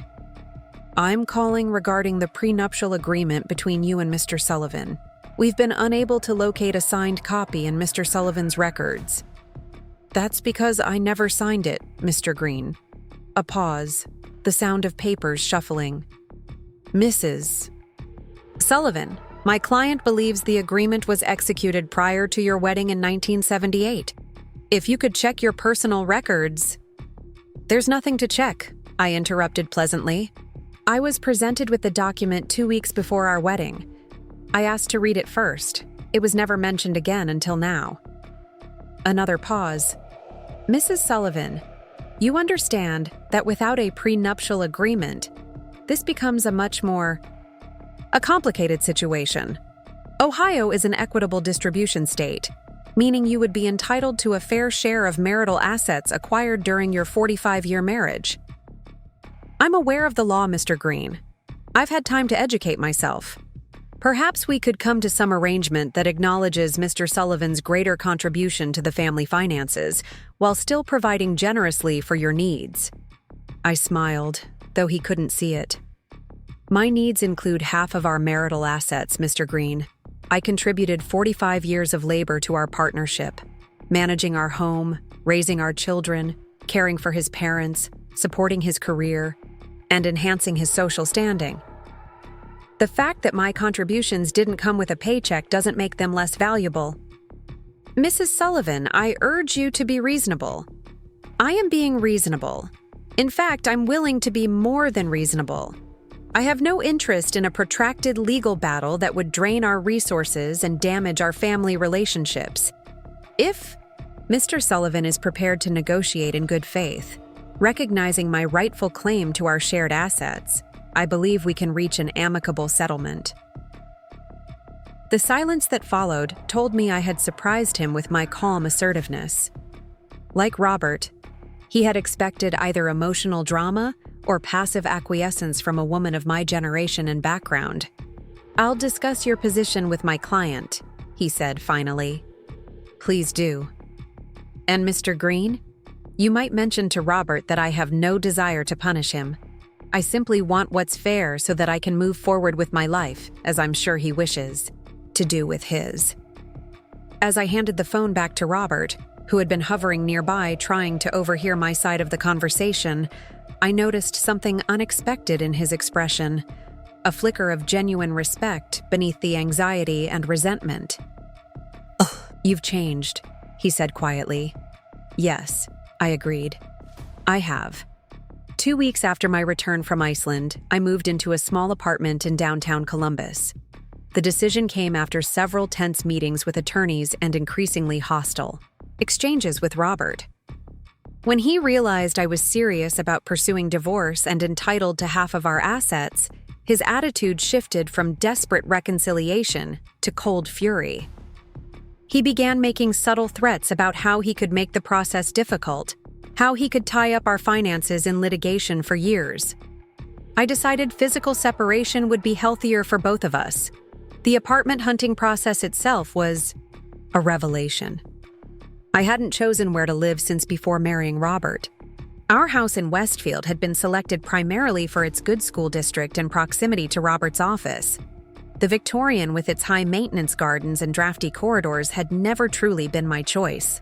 A: "I'm calling regarding the prenuptial agreement between you and Mr. Sullivan. We've been unable to locate a signed copy in Mr. Sullivan's records." "That's because I never signed it, Mr. Green." A pause, the sound of papers shuffling. "Mrs. Sullivan, my client believes the agreement was executed prior to your wedding in 1978. If you could check your personal records—" "There's nothing to check," I interrupted pleasantly. "I was presented with the document 2 weeks before our wedding. I asked to read it first. It was never mentioned again until now." Another pause. "Mrs. Sullivan, you understand that without a prenuptial agreement, this becomes a complicated situation. Ohio is an equitable distribution state, meaning you would be entitled to a fair share of marital assets acquired during your 45-year marriage. I'm aware of the law, Mr. Green. I've had time to educate myself. Perhaps we could come to some arrangement that acknowledges Mr. Sullivan's greater contribution to the family finances, while still providing generously for your needs." I smiled, though he couldn't see it. "My needs include half of our marital assets, Mr. Green. I contributed 45 years of labor to our partnership, managing our home, raising our children, caring for his parents, supporting his career, and enhancing his social standing. The fact that my contributions didn't come with a paycheck doesn't make them less valuable. Mrs. Sullivan, I urge you to be reasonable." "I am being reasonable. In fact, I'm willing to be more than reasonable. I have no interest in a protracted legal battle that would drain our resources and damage our family relationships. If Mr. Sullivan is prepared to negotiate in good faith, recognizing my rightful claim to our shared assets, I believe we can reach an amicable settlement." The silence that followed told me I had surprised him with my calm assertiveness. Like Robert, he had expected either emotional drama or passive acquiescence from a woman of my generation and background. "I'll discuss your position with my client," he said finally. "Please do. And Mr. Green, you might mention to Robert that I have no desire to punish him. I simply want what's fair so that I can move forward with my life, as I'm sure he wishes to do with his." As I handed the phone back to Robert, who had been hovering nearby trying to overhear my side of the conversation, I noticed something unexpected in his expression, a flicker of genuine respect beneath the anxiety and resentment. "Ugh, you've changed," he said quietly. "Yes," I agreed. "I have." 2 weeks after my return from Iceland, I moved into a small apartment in downtown Columbus. The decision came after several tense meetings with attorneys and increasingly hostile exchanges with Robert. When he realized I was serious about pursuing divorce and entitled to half of our assets, his attitude shifted from desperate reconciliation to cold fury. He began making subtle threats about how he could make the process difficult, how he could tie up our finances in litigation for years. I decided physical separation would be healthier for both of us. The apartment hunting process itself was a revelation. I hadn't chosen where to live since before marrying Robert. Our house in Westfield had been selected primarily for its good school district and proximity to Robert's office. The Victorian, with its high-maintenance gardens and drafty corridors, had never truly been my choice.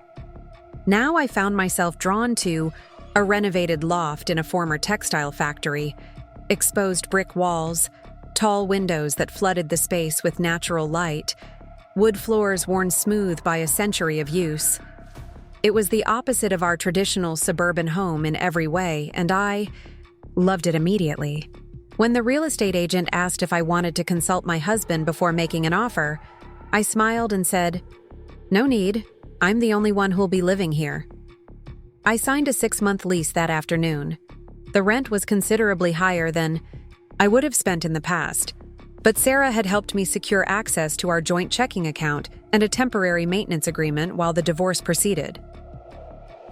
A: Now I found myself drawn to a renovated loft in a former textile factory, exposed brick walls, tall windows that flooded the space with natural light, wood floors worn smooth by a century of use. It was the opposite of our traditional suburban home in every way, and I loved it immediately. When the real estate agent asked if I wanted to consult my husband before making an offer, I smiled and said, "No need. I'm the only one who'll be living here." I signed a 6-month lease that afternoon. The rent was considerably higher than I would have spent in the past, but Sarah had helped me secure access to our joint checking account and a temporary maintenance agreement while the divorce proceeded.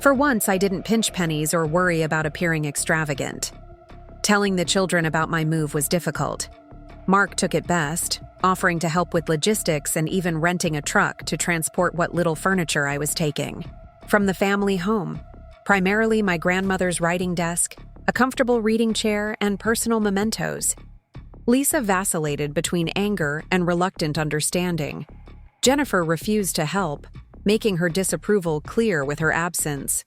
A: For once, I didn't pinch pennies or worry about appearing extravagant. Telling the children about my move was difficult. Mark took it best, offering to help with logistics and even renting a truck to transport what little furniture I was taking. From the family home, primarily my grandmother's writing desk, a comfortable reading chair, and personal mementos. Lisa vacillated between anger and reluctant understanding. Jennifer refused to help, making her disapproval clear with her absence.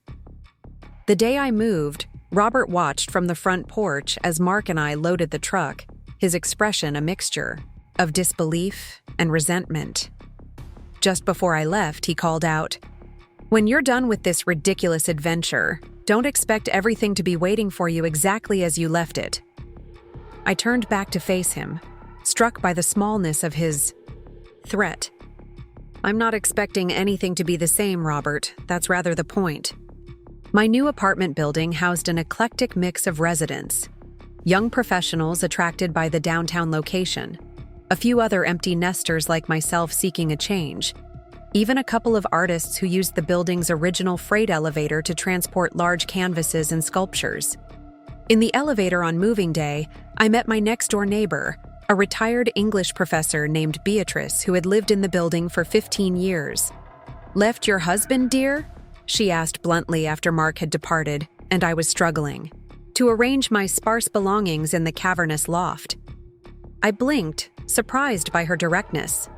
A: The day I moved, Robert watched from the front porch as Mark and I loaded the truck, his expression a mixture of disbelief and resentment. Just before I left, he called out, "When you're done with this ridiculous adventure, don't expect everything to be waiting for you exactly as you left it." I turned back to face him, struck by the smallness of his threat. "I'm not expecting anything to be the same, Robert. That's rather the point." My new apartment building housed an eclectic mix of residents. Young professionals attracted by the downtown location, a few other empty nesters like myself seeking a change, even a couple of artists who used the building's original freight elevator to transport large canvases and sculptures. In the elevator on moving day, I met my next-door neighbor, a retired English professor named Beatrice who had lived in the building for 15 years. "Left your husband, dear?" she asked bluntly after Mark had departed, and I was struggling to arrange my sparse belongings in the cavernous loft. I blinked, surprised by her directness.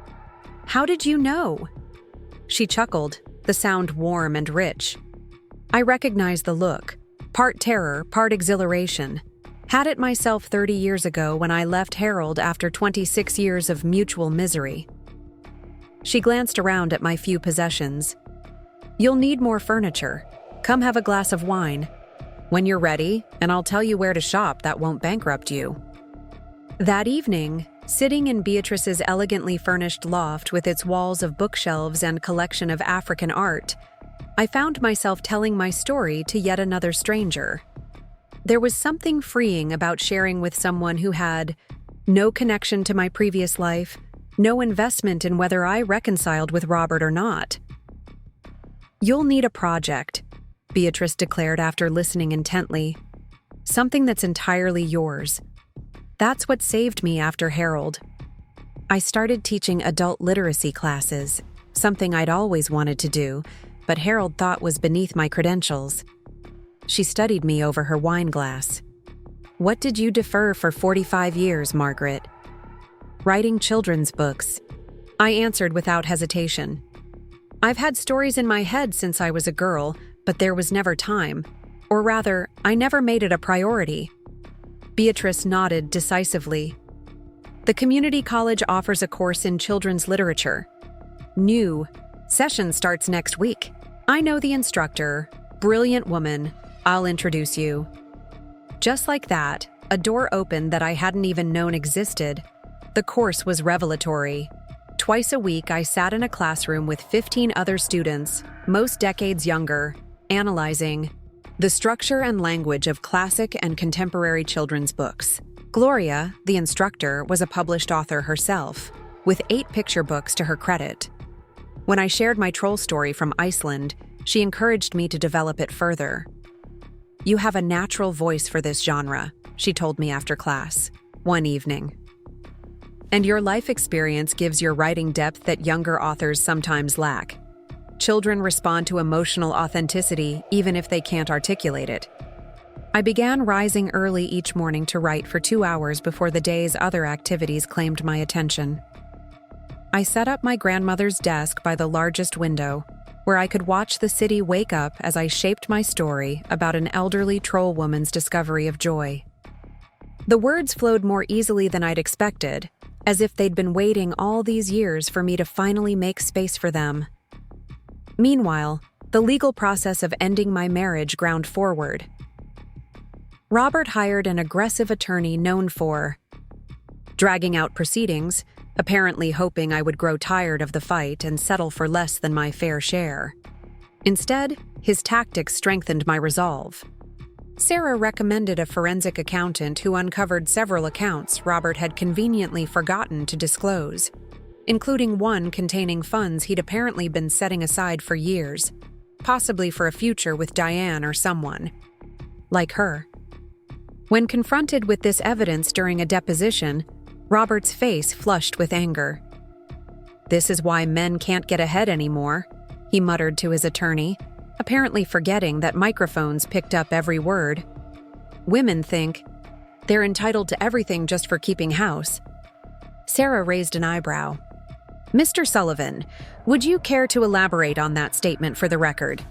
A: "How did you know?" She chuckled, the sound warm and rich. I recognized the look, part terror, part exhilaration. Had it myself 30 years ago when I left Harold after 26 years of mutual misery. She glanced around at my few possessions. "You'll need more furniture. Come have a glass of wine. When you're ready, and I'll tell you where to shop that won't bankrupt you." That evening, sitting in Beatrice's elegantly furnished loft with its walls of bookshelves and collection of African art, I found myself telling my story to yet another stranger. There was something freeing about sharing with someone who had no connection to my previous life, No investment in whether I reconciled with Robert or not. "You'll need a project," Beatrice declared after listening intently. "Something that's entirely yours." That's what saved me after Harold. I started teaching adult literacy classes, something I'd always wanted to do, but Harold thought was beneath my credentials. She studied me over her wine glass. "What did you defer for 45 years, Margaret?" "Writing children's books," I answered without hesitation. "I've had stories in my head since I was a girl, but there was never time. Or rather, I never made it a priority." Beatrice nodded decisively. "The community college offers a course in children's literature. New. Session starts next week. I know the instructor. Brilliant woman. I'll introduce you." Just like that, a door opened that I hadn't even known existed. The course was revelatory. Twice a week, I sat in a classroom with 15 other students, most decades younger, analyzing the structure and language of classic and contemporary children's books. Gloria, the instructor, was a published author herself, with 8 picture books to her credit. When I shared my troll story from Iceland, she encouraged me to develop it further. "You have a natural voice for this genre," she told me after class, one evening. "And your life experience gives your writing depth that younger authors sometimes lack. Children respond to emotional authenticity even if they can't articulate it." I began rising early each morning to write for 2 hours before the day's other activities claimed my attention. I set up my grandmother's desk by the largest window, where I could watch the city wake up as I shaped my story about an elderly troll woman's discovery of joy. The words flowed more easily than I'd expected, as if they'd been waiting all these years for me to finally make space for them. Meanwhile, the legal process of ending my marriage ground forward. Robert hired an aggressive attorney known for dragging out proceedings, apparently hoping I would grow tired of the fight and settle for less than my fair share. Instead, his tactics strengthened my resolve. Sarah recommended a forensic accountant who uncovered several accounts Robert had conveniently forgotten to disclose, including one containing funds he'd apparently been setting aside for years, possibly for a future with Diane or someone like her. When confronted with this evidence during a deposition, Robert's face flushed with anger. "This is why men can't get ahead anymore," he muttered to his attorney, apparently forgetting that microphones picked up every word. "Women think they're entitled to everything just for keeping house." Sarah raised an eyebrow. "Mr. Sullivan, would you care to elaborate on that statement for the record?"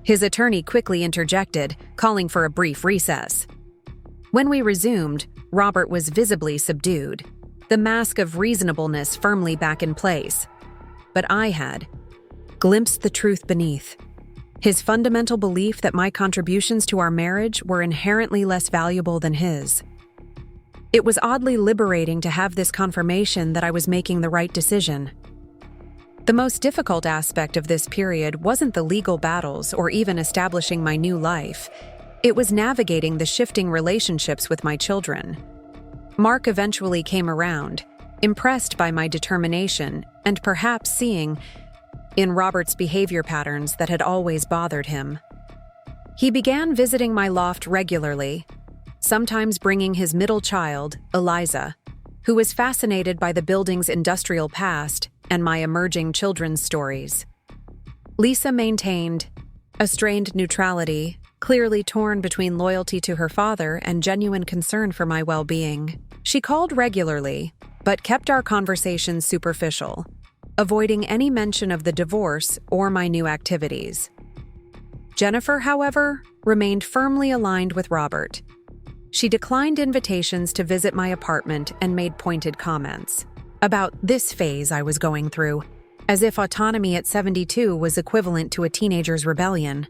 A: His attorney quickly interjected, calling for a brief recess. When we resumed, Robert was visibly subdued, the mask of reasonableness firmly back in place. But I had glimpsed the truth beneath. His fundamental belief that my contributions to our marriage were inherently less valuable than his. It was oddly liberating to have this confirmation that I was making the right decision. The most difficult aspect of this period wasn't the legal battles or even establishing my new life. It was navigating the shifting relationships with my children. Mark eventually came around, impressed by my determination and perhaps seeing in Robert's behavior patterns that had always bothered him. He began visiting my loft regularly, sometimes bringing his middle child, Eliza, who was fascinated by the building's industrial past and my emerging children's stories. Lisa maintained a strained neutrality, clearly torn between loyalty to her father and genuine concern for my well-being. She called regularly, but kept our conversations superficial, avoiding any mention of the divorce or my new activities. Jennifer, however, remained firmly aligned with Robert. She declined invitations to visit my apartment and made pointed comments about this phase I was going through, as if autonomy at 72 was equivalent to a teenager's rebellion.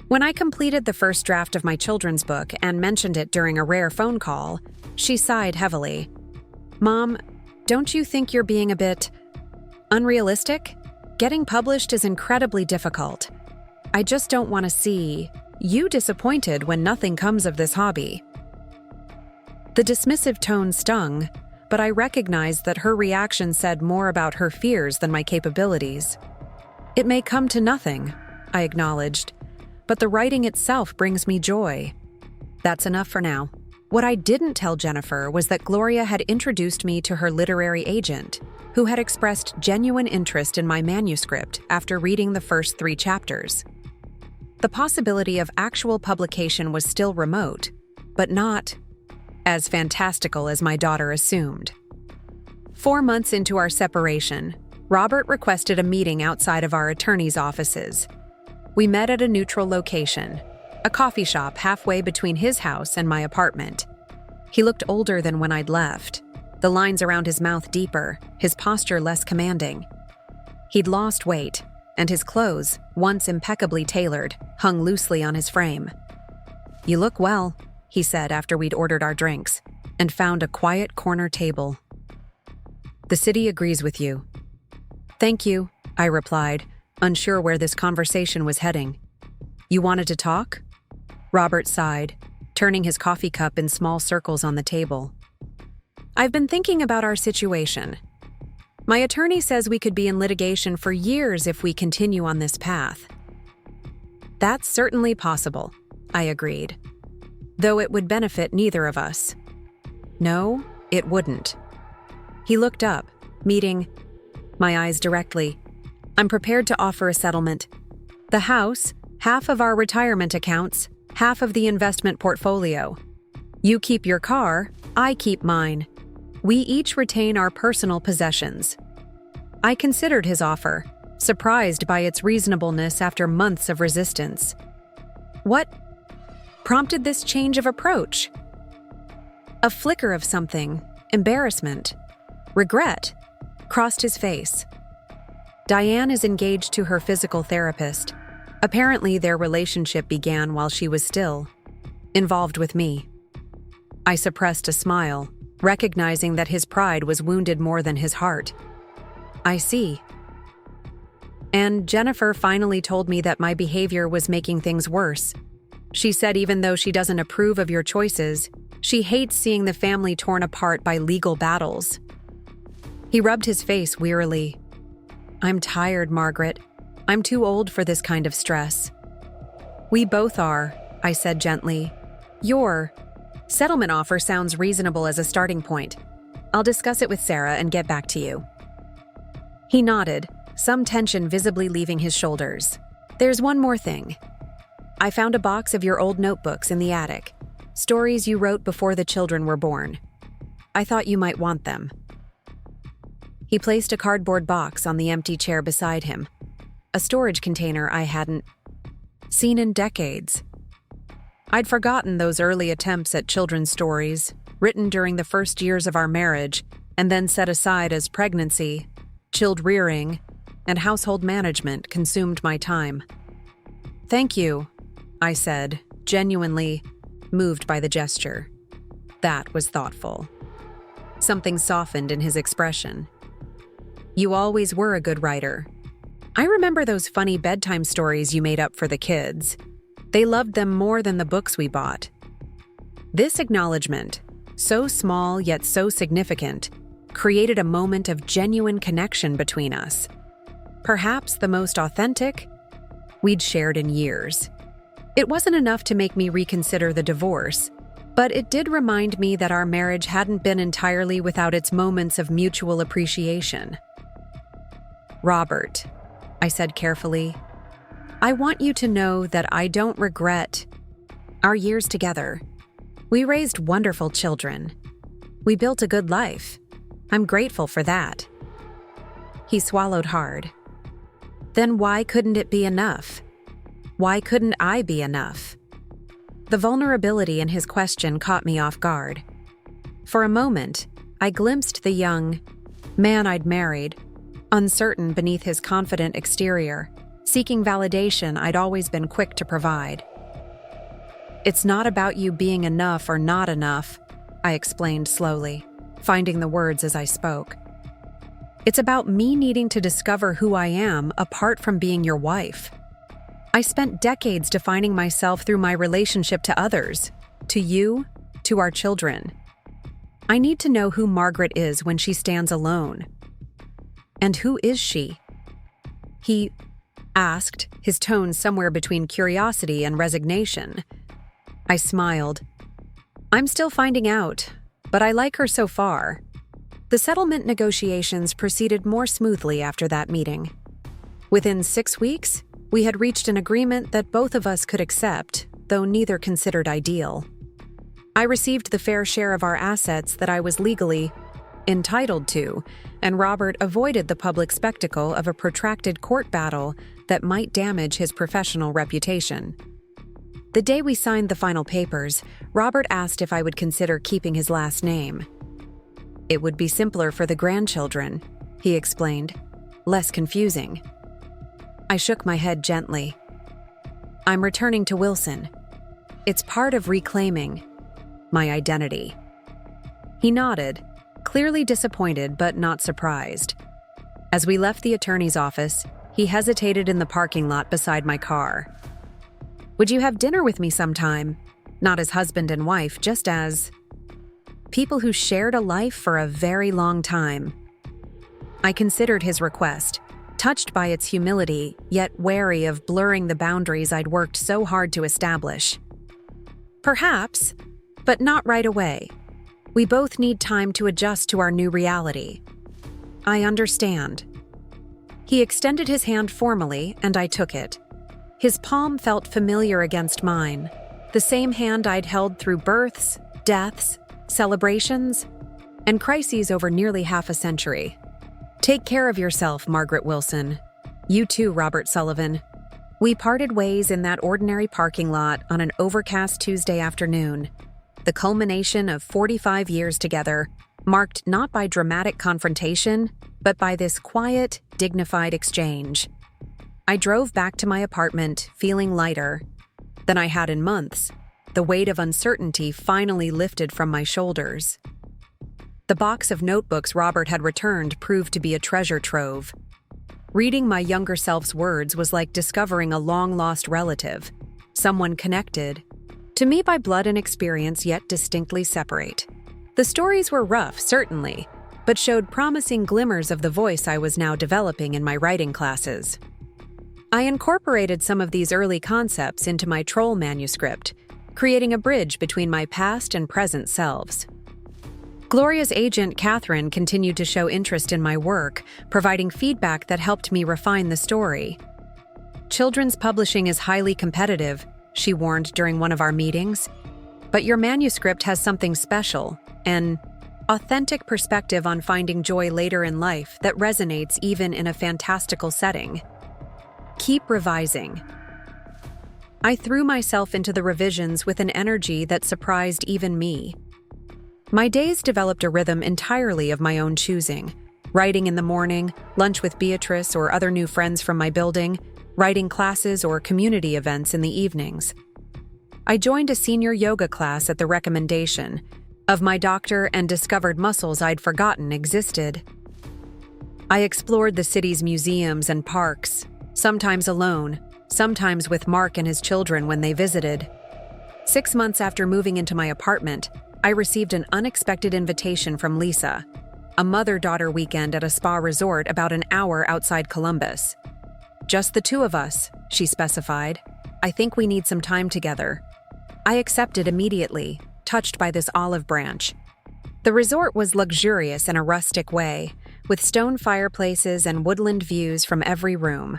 A: When I completed the first draft of my children's book and mentioned it during a rare phone call, she sighed heavily. "Mom, don't you think you're being a bit unrealistic? Getting published is incredibly difficult. I just don't want to see you disappointed when nothing comes of this hobby." The dismissive tone stung, but I recognized that her reaction said more about her fears than my capabilities. "It may come to nothing," I acknowledged, "but the writing itself brings me joy." That's enough for now. What I didn't tell Jennifer was that Gloria had introduced me to her literary agent, who had expressed genuine interest in my manuscript after reading the first 3 chapters. The possibility of actual publication was still remote, but not as fantastical as my daughter assumed. 4 months into our separation, Robert requested a meeting outside of our attorney's offices. We met at a neutral location, a coffee shop halfway between his house and my apartment. He looked older than when I'd left, the lines around his mouth deeper, his posture less commanding. He'd lost weight, and his clothes, once impeccably tailored, hung loosely on his frame. "You look well," he said after we'd ordered our drinks, and found a quiet corner table. "The city agrees with you." "Thank you," I replied, unsure where this conversation was heading. "You wanted to talk?" Robert sighed, turning his coffee cup in small circles on the table. "I've been thinking about our situation. My attorney says we could be in litigation for years if we continue on this path." "That's certainly possible," I agreed, "though it would benefit neither of us." "No, it wouldn't." He looked up, meeting my eyes directly. "I'm prepared to offer a settlement. The house, half of our retirement accounts, half of the investment portfolio. You keep your car, I keep mine. We each retain our personal possessions." I considered his offer, surprised by its reasonableness after months of resistance. What prompted this change of approach? A flicker of something, embarrassment, regret, crossed his face. Diane is engaged to her physical therapist. Apparently, their relationship began while she was still involved with me. I suppressed a smile, recognizing that his pride was wounded more than his heart. "I see." "And Jennifer finally told me that my behavior was making things worse. She said even though she doesn't approve of your choices, she hates seeing the family torn apart by legal battles." He rubbed his face wearily. "I'm tired, Margaret. I'm too old for this kind of stress." "We both are," I said gently. "Your settlement offer sounds reasonable as a starting point. I'll discuss it with Sarah and get back to you." He nodded, some tension visibly leaving his shoulders. "There's one more thing. I found a box of your old notebooks in the attic, stories you wrote before the children were born. I thought you might want them." He placed a cardboard box on the empty chair beside him, a storage container I hadn't seen in decades. I'd forgotten those early attempts at children's stories, written during the first years of our marriage, and then set aside as pregnancy, chilled rearing, and household management consumed my time. "Thank you," I said, genuinely moved by the gesture. That was thoughtful. Something softened in his expression. "You always were a good writer. I remember those funny bedtime stories you made up for the kids. They loved them more than the books we bought." This acknowledgement, so small yet so significant, created a moment of genuine connection between us. Perhaps the most authentic we'd shared in years. It wasn't enough to make me reconsider the divorce, but it did remind me that our marriage hadn't been entirely without its moments of mutual appreciation. "Robert," I said carefully, "I want you to know that I don't regret our years together. We raised wonderful children. We built a good life. I'm grateful for that." He swallowed hard. "Then why couldn't it be enough? Why couldn't I be enough?" The vulnerability in his question caught me off guard. For a moment, I glimpsed the young man I'd married, uncertain beneath his confident exterior, seeking validation I'd always been quick to provide. "It's not about you being enough or not enough," I explained slowly, finding the words as I spoke. "It's about me needing to discover who I am apart from being your wife. I spent decades defining myself through my relationship to others, to you, to our children. I need to know who Margaret is when she stands alone. And who is she? He asked, his tone somewhere between curiosity and resignation. I smiled. I'm still finding out, but I like her so far. The settlement negotiations proceeded more smoothly after that meeting. Within 6 weeks, we had reached an agreement that both of us could accept, though neither considered ideal. I received the fair share of our assets that I was legally entitled to, and Robert avoided the public spectacle of a protracted court battle that might damage his professional reputation. The day we signed the final papers, Robert asked if I would consider keeping his last name. It would be simpler for the grandchildren, he explained, less confusing. I shook my head gently. I'm returning to Wilson. It's part of reclaiming my identity. He nodded, clearly disappointed but not surprised. As we left the attorney's office, he hesitated in the parking lot beside my car. Would you have dinner with me sometime? Not as husband and wife, just as people who shared a life for a very long time. I considered his request, touched by its humility, yet wary of blurring the boundaries I'd worked so hard to establish. Perhaps, but not right away. We both need time to adjust to our new reality. I understand. He extended his hand formally, and I took it. His palm felt familiar against mine, the same hand I'd held through births, deaths, celebrations, and crises over nearly half a century. Take care of yourself, Margaret Wilson. You too, Robert Sullivan. We parted ways in that ordinary parking lot on an overcast Tuesday afternoon, the culmination of 45 years together, marked not by dramatic confrontation, but by this quiet, dignified exchange. I drove back to my apartment, feeling lighter than I had in months. The weight of uncertainty finally lifted from my shoulders. The box of notebooks Robert had returned proved to be a treasure trove. Reading my younger self's words was like discovering a long-lost relative, someone connected to me by blood and experience, yet distinctly separate. The stories were rough, certainly, but showed promising glimmers of the voice I was now developing in my writing classes. I incorporated some of these early concepts into my troll manuscript, creating a bridge between my past and present selves. Gloria's agent, Catherine, continued to show interest in my work, providing feedback that helped me refine the story. Children's publishing is highly competitive, she warned during one of our meetings, but your manuscript has something special, an authentic perspective on finding joy later in life that resonates even in a fantastical setting. Keep revising. I threw myself into the revisions with an energy that surprised even me. My days developed a rhythm entirely of my own choosing. Writing in the morning, lunch with Beatrice or other new friends from my building, writing classes or community events in the evenings. I joined a senior yoga class at the recommendation of my doctor and discovered muscles I'd forgotten existed. I explored the city's museums and parks, sometimes alone, sometimes with Mark and his children when they visited. 6 months after moving into my apartment, I received an unexpected invitation from Lisa, a mother-daughter weekend at a spa resort about an hour outside Columbus. Just the two of us, she specified. I think we need some time together. I accepted immediately, touched by this olive branch. The resort was luxurious in a rustic way, with stone fireplaces and woodland views from every room.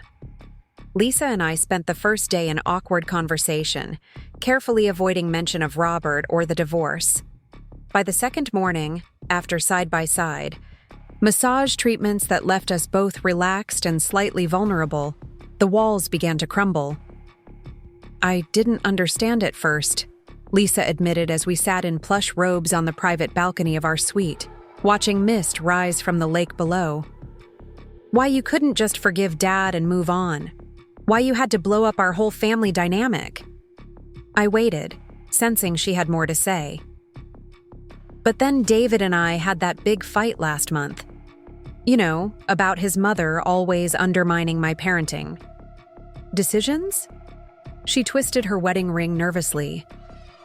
A: Lisa and I spent the first day in awkward conversation, carefully avoiding mention of Robert or the divorce. By the second morning, after side-by-side, massage treatments that left us both relaxed and slightly vulnerable, the walls began to crumble. I didn't understand at first, Lisa admitted as we sat in plush robes on the private balcony of our suite, watching mist rise from the lake below. Why you couldn't just forgive Dad and move on. Why you had to blow up our whole family dynamic. I waited, sensing she had more to say. But then David and I had that big fight last month. You know, about his mother always undermining my parenting. Decisions? She twisted her wedding ring nervously.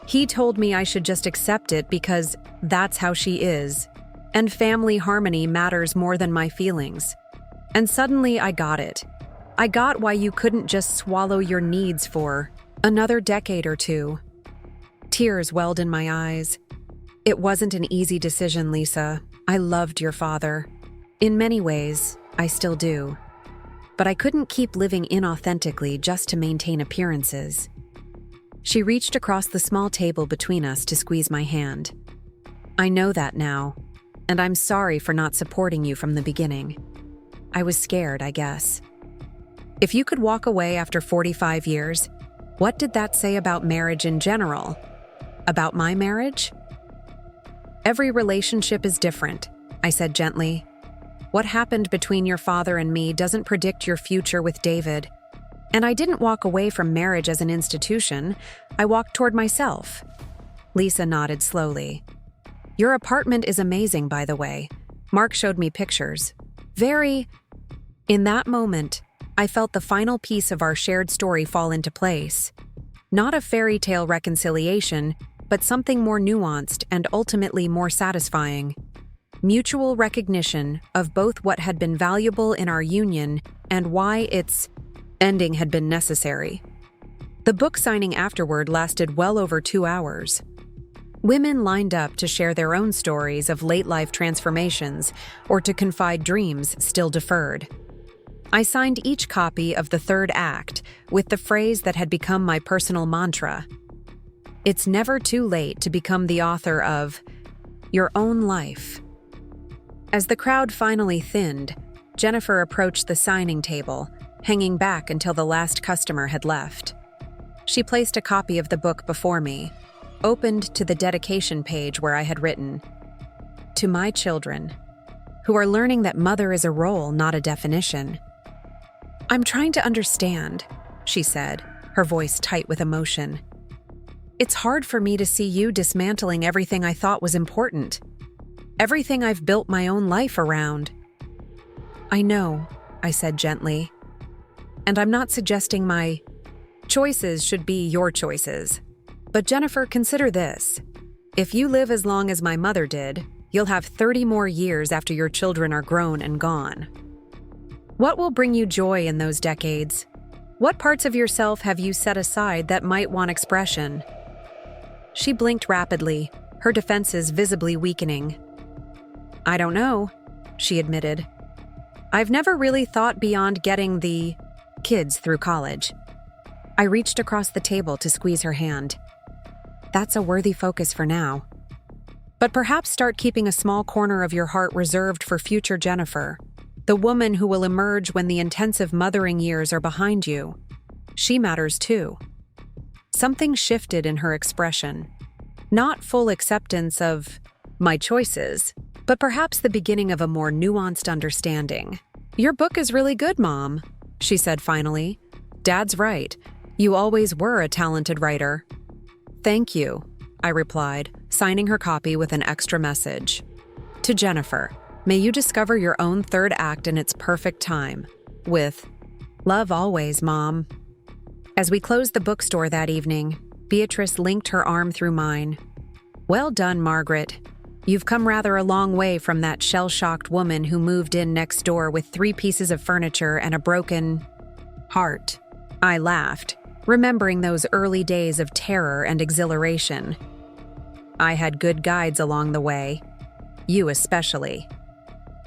A: He told me I should just accept it because that's how she is, and family harmony matters more than my feelings. And suddenly I got it. I got why you couldn't just swallow your needs for another decade or two. Tears welled in my eyes. It wasn't an easy decision, Lisa. I loved your father. In many ways, I still do. But I couldn't keep living inauthentically just to maintain appearances. She reached across the small table between us to squeeze my hand. I know that now, and I'm sorry for not supporting you from the beginning. I was scared, I guess. If you could walk away after 45 years, what did that say about marriage in general? About my marriage? Every relationship is different, I said gently. What happened between your father and me doesn't predict your future with David. And I didn't walk away from marriage as an institution. I walked toward myself. Lisa nodded slowly. Your apartment is amazing, by the way. Mark showed me pictures. In that moment, I felt the final piece of our shared story fall into place. Not a fairy tale reconciliation, but something more nuanced and ultimately more satisfying. Mutual recognition of both what had been valuable in our union and why its ending had been necessary. The book signing afterward lasted well over 2 hours. Women lined up to share their own stories of late-life transformations or to confide dreams still deferred. I signed each copy of the third act with the phrase that had become my personal mantra. It's never too late to become the author of your own life. As the crowd finally thinned, Jennifer approached the signing table, hanging back until the last customer had left. She placed a copy of the book before me, opened to the dedication page where I had written, "To my children, who are learning that mother is a role, not a definition." "I'm trying to understand," she said, her voice tight with emotion. "It's hard for me to see you dismantling everything I thought was important. Everything I've built my own life around." "I know," I said gently. "And I'm not suggesting my choices should be your choices. But Jennifer, consider this. If you live as long as my mother did, you'll have 30 more years after your children are grown and gone. What will bring you joy in those decades? What parts of yourself have you set aside that might want expression?" She blinked rapidly, her defenses visibly weakening. "I don't know," she admitted. "I've never really thought beyond getting the kids through college." I reached across the table to squeeze her hand. "That's a worthy focus for now. But perhaps start keeping a small corner of your heart reserved for future Jennifer, the woman who will emerge when the intensive mothering years are behind you. She matters too." Something shifted in her expression. Not full acceptance of my choices, but perhaps the beginning of a more nuanced understanding. "Your book is really good, Mom," she said finally. "Dad's right. You always were a talented writer." "Thank you," I replied, signing her copy with an extra message. "To Jennifer, may you discover your own third act in its perfect time. With love always, Mom." As we closed the bookstore that evening, Beatrice linked her arm through mine. "Well done, Margaret. You've come rather a long way from that shell-shocked woman who moved in next door with 3 pieces of furniture and a broken heart." I laughed, remembering those early days of terror and exhilaration. "I had good guides along the way. You especially."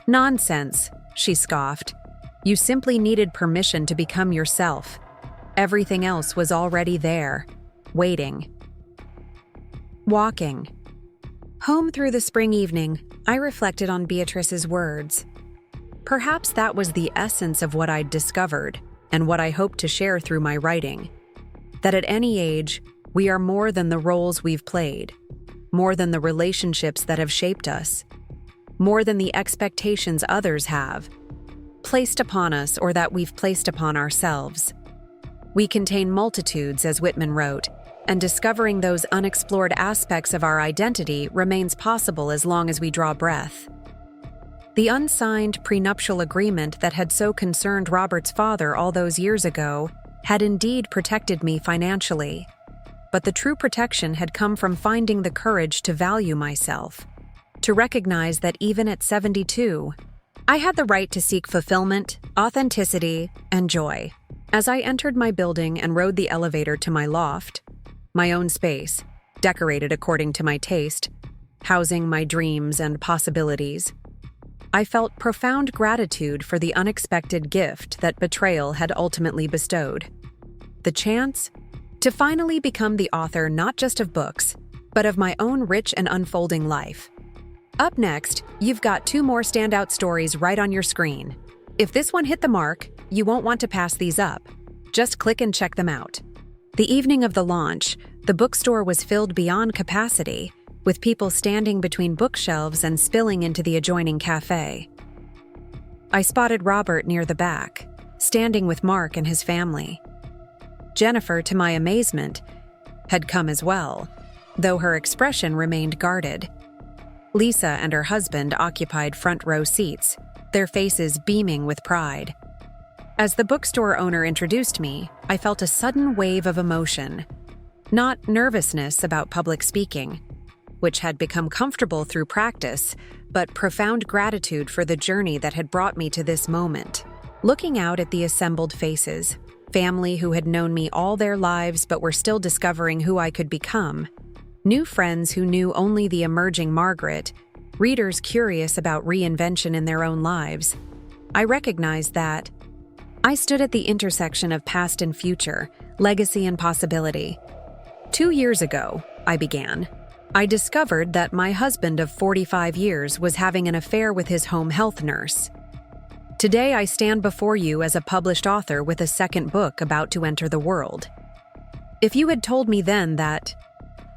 A: "Nonsense," she scoffed. "You simply needed permission to become yourself. Everything else was already there, waiting." Walking home through the spring evening, I reflected on Beatrice's words. Perhaps that was the essence of what I'd discovered and what I hoped to share through my writing. That at any age, we are more than the roles we've played, more than the relationships that have shaped us, more than the expectations others have placed upon us or that we've placed upon ourselves. We contain multitudes, as Whitman wrote, and discovering those unexplored aspects of our identity remains possible as long as we draw breath. The unsigned prenuptial agreement that had so concerned Robert's father all those years ago had indeed protected me financially. but the true protection had come from finding the courage to value myself, to recognize that even at 72, I had the right to seek fulfillment, authenticity, and joy. As I entered my building and rode the elevator to my loft, my own space, decorated according to my taste, housing my dreams and possibilities, I felt profound gratitude for the unexpected gift that betrayal had ultimately bestowed. The chance to finally become the author not just of books, but of my own rich and unfolding life. Up next, you've got 2 more standout stories right on your screen. If this one hit the mark, you won't want to pass these up. Just click and check them out. The evening of the launch, the bookstore was filled beyond capacity, with people standing between bookshelves and spilling into the adjoining cafe. I spotted Robert near the back, standing with Mark and his family. Jennifer, to my amazement, had come as well, though her expression remained guarded. Lisa and her husband occupied front row seats, their faces beaming with pride. As the bookstore owner introduced me, I felt a sudden wave of emotion. Not nervousness about public speaking, which had become comfortable through practice, but profound gratitude for the journey that had brought me to this moment. Looking out at the assembled faces, family who had known me all their lives but were still discovering who I could become, new friends who knew only the emerging Margaret, readers curious about reinvention in their own lives, I recognized that I stood at the intersection of past and future, legacy and possibility. 2 years ago, I began. I discovered that my husband of 45 years was having an affair with his home health nurse. Today, I stand before you as a published author with a second book about to enter the world. If you had told me then that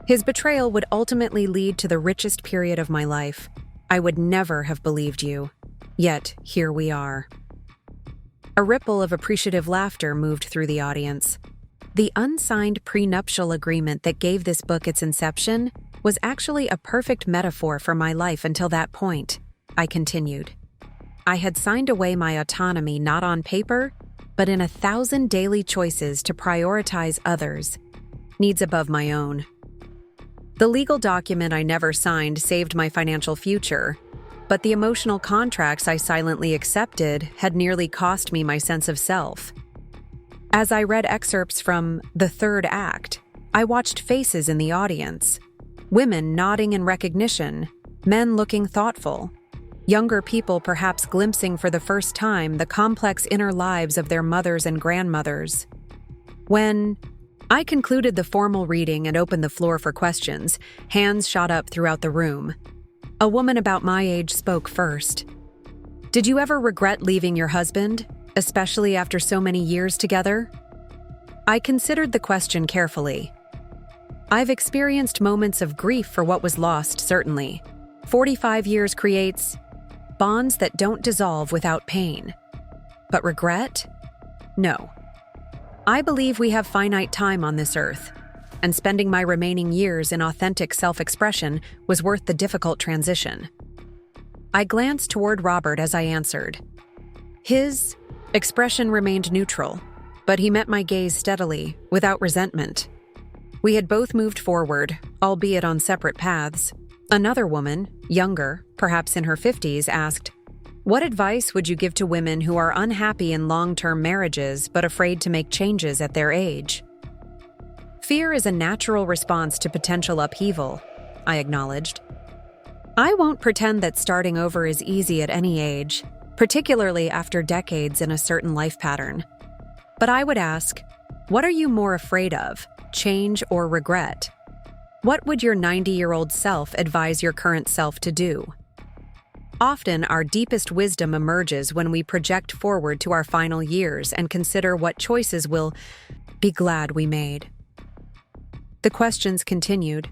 A: his betrayal would ultimately lead to the richest period of my life, I would never have believed you. Yet, here we are. A ripple of appreciative laughter moved through the audience. The unsigned prenuptial agreement that gave this book its inception was actually a perfect metaphor for my life until that point, I continued. I had signed away my autonomy not on paper, but in 1,000 daily choices to prioritize others, needs above my own. The legal document I never signed saved my financial future, but the emotional contracts I silently accepted had nearly cost me my sense of self. As I read excerpts from the third act, I watched faces in the audience. Women nodding in recognition, men looking thoughtful, younger people perhaps glimpsing for the first time the complex inner lives of their mothers and grandmothers. When I concluded the formal reading and opened the floor for questions, hands shot up throughout the room. A woman about my age spoke first. Did you ever regret leaving your husband, especially after so many years together? I considered the question carefully. I've experienced moments of grief for what was lost, certainly. 45 years creates bonds that don't dissolve without pain. But regret? No. I believe we have finite time on this earth, and spending my remaining years in authentic self-expression was worth the difficult transition. I glanced toward Robert as I answered. His expression remained neutral, but he met my gaze steadily, without resentment. We had both moved forward, albeit on separate paths. Another woman, younger, perhaps in her 50s, asked, "What advice would you give to women who are unhappy in long-term marriages but afraid to make changes at their age?" Fear is a natural response to potential upheaval, I acknowledged. I won't pretend that starting over is easy at any age, particularly after decades in a certain life pattern. But I would ask, what are you more afraid of, change or regret? What would your 90-year-old self advise your current self to do? Often, our deepest wisdom emerges when we project forward to our final years and consider what choices we'll be glad we made. The questions continued,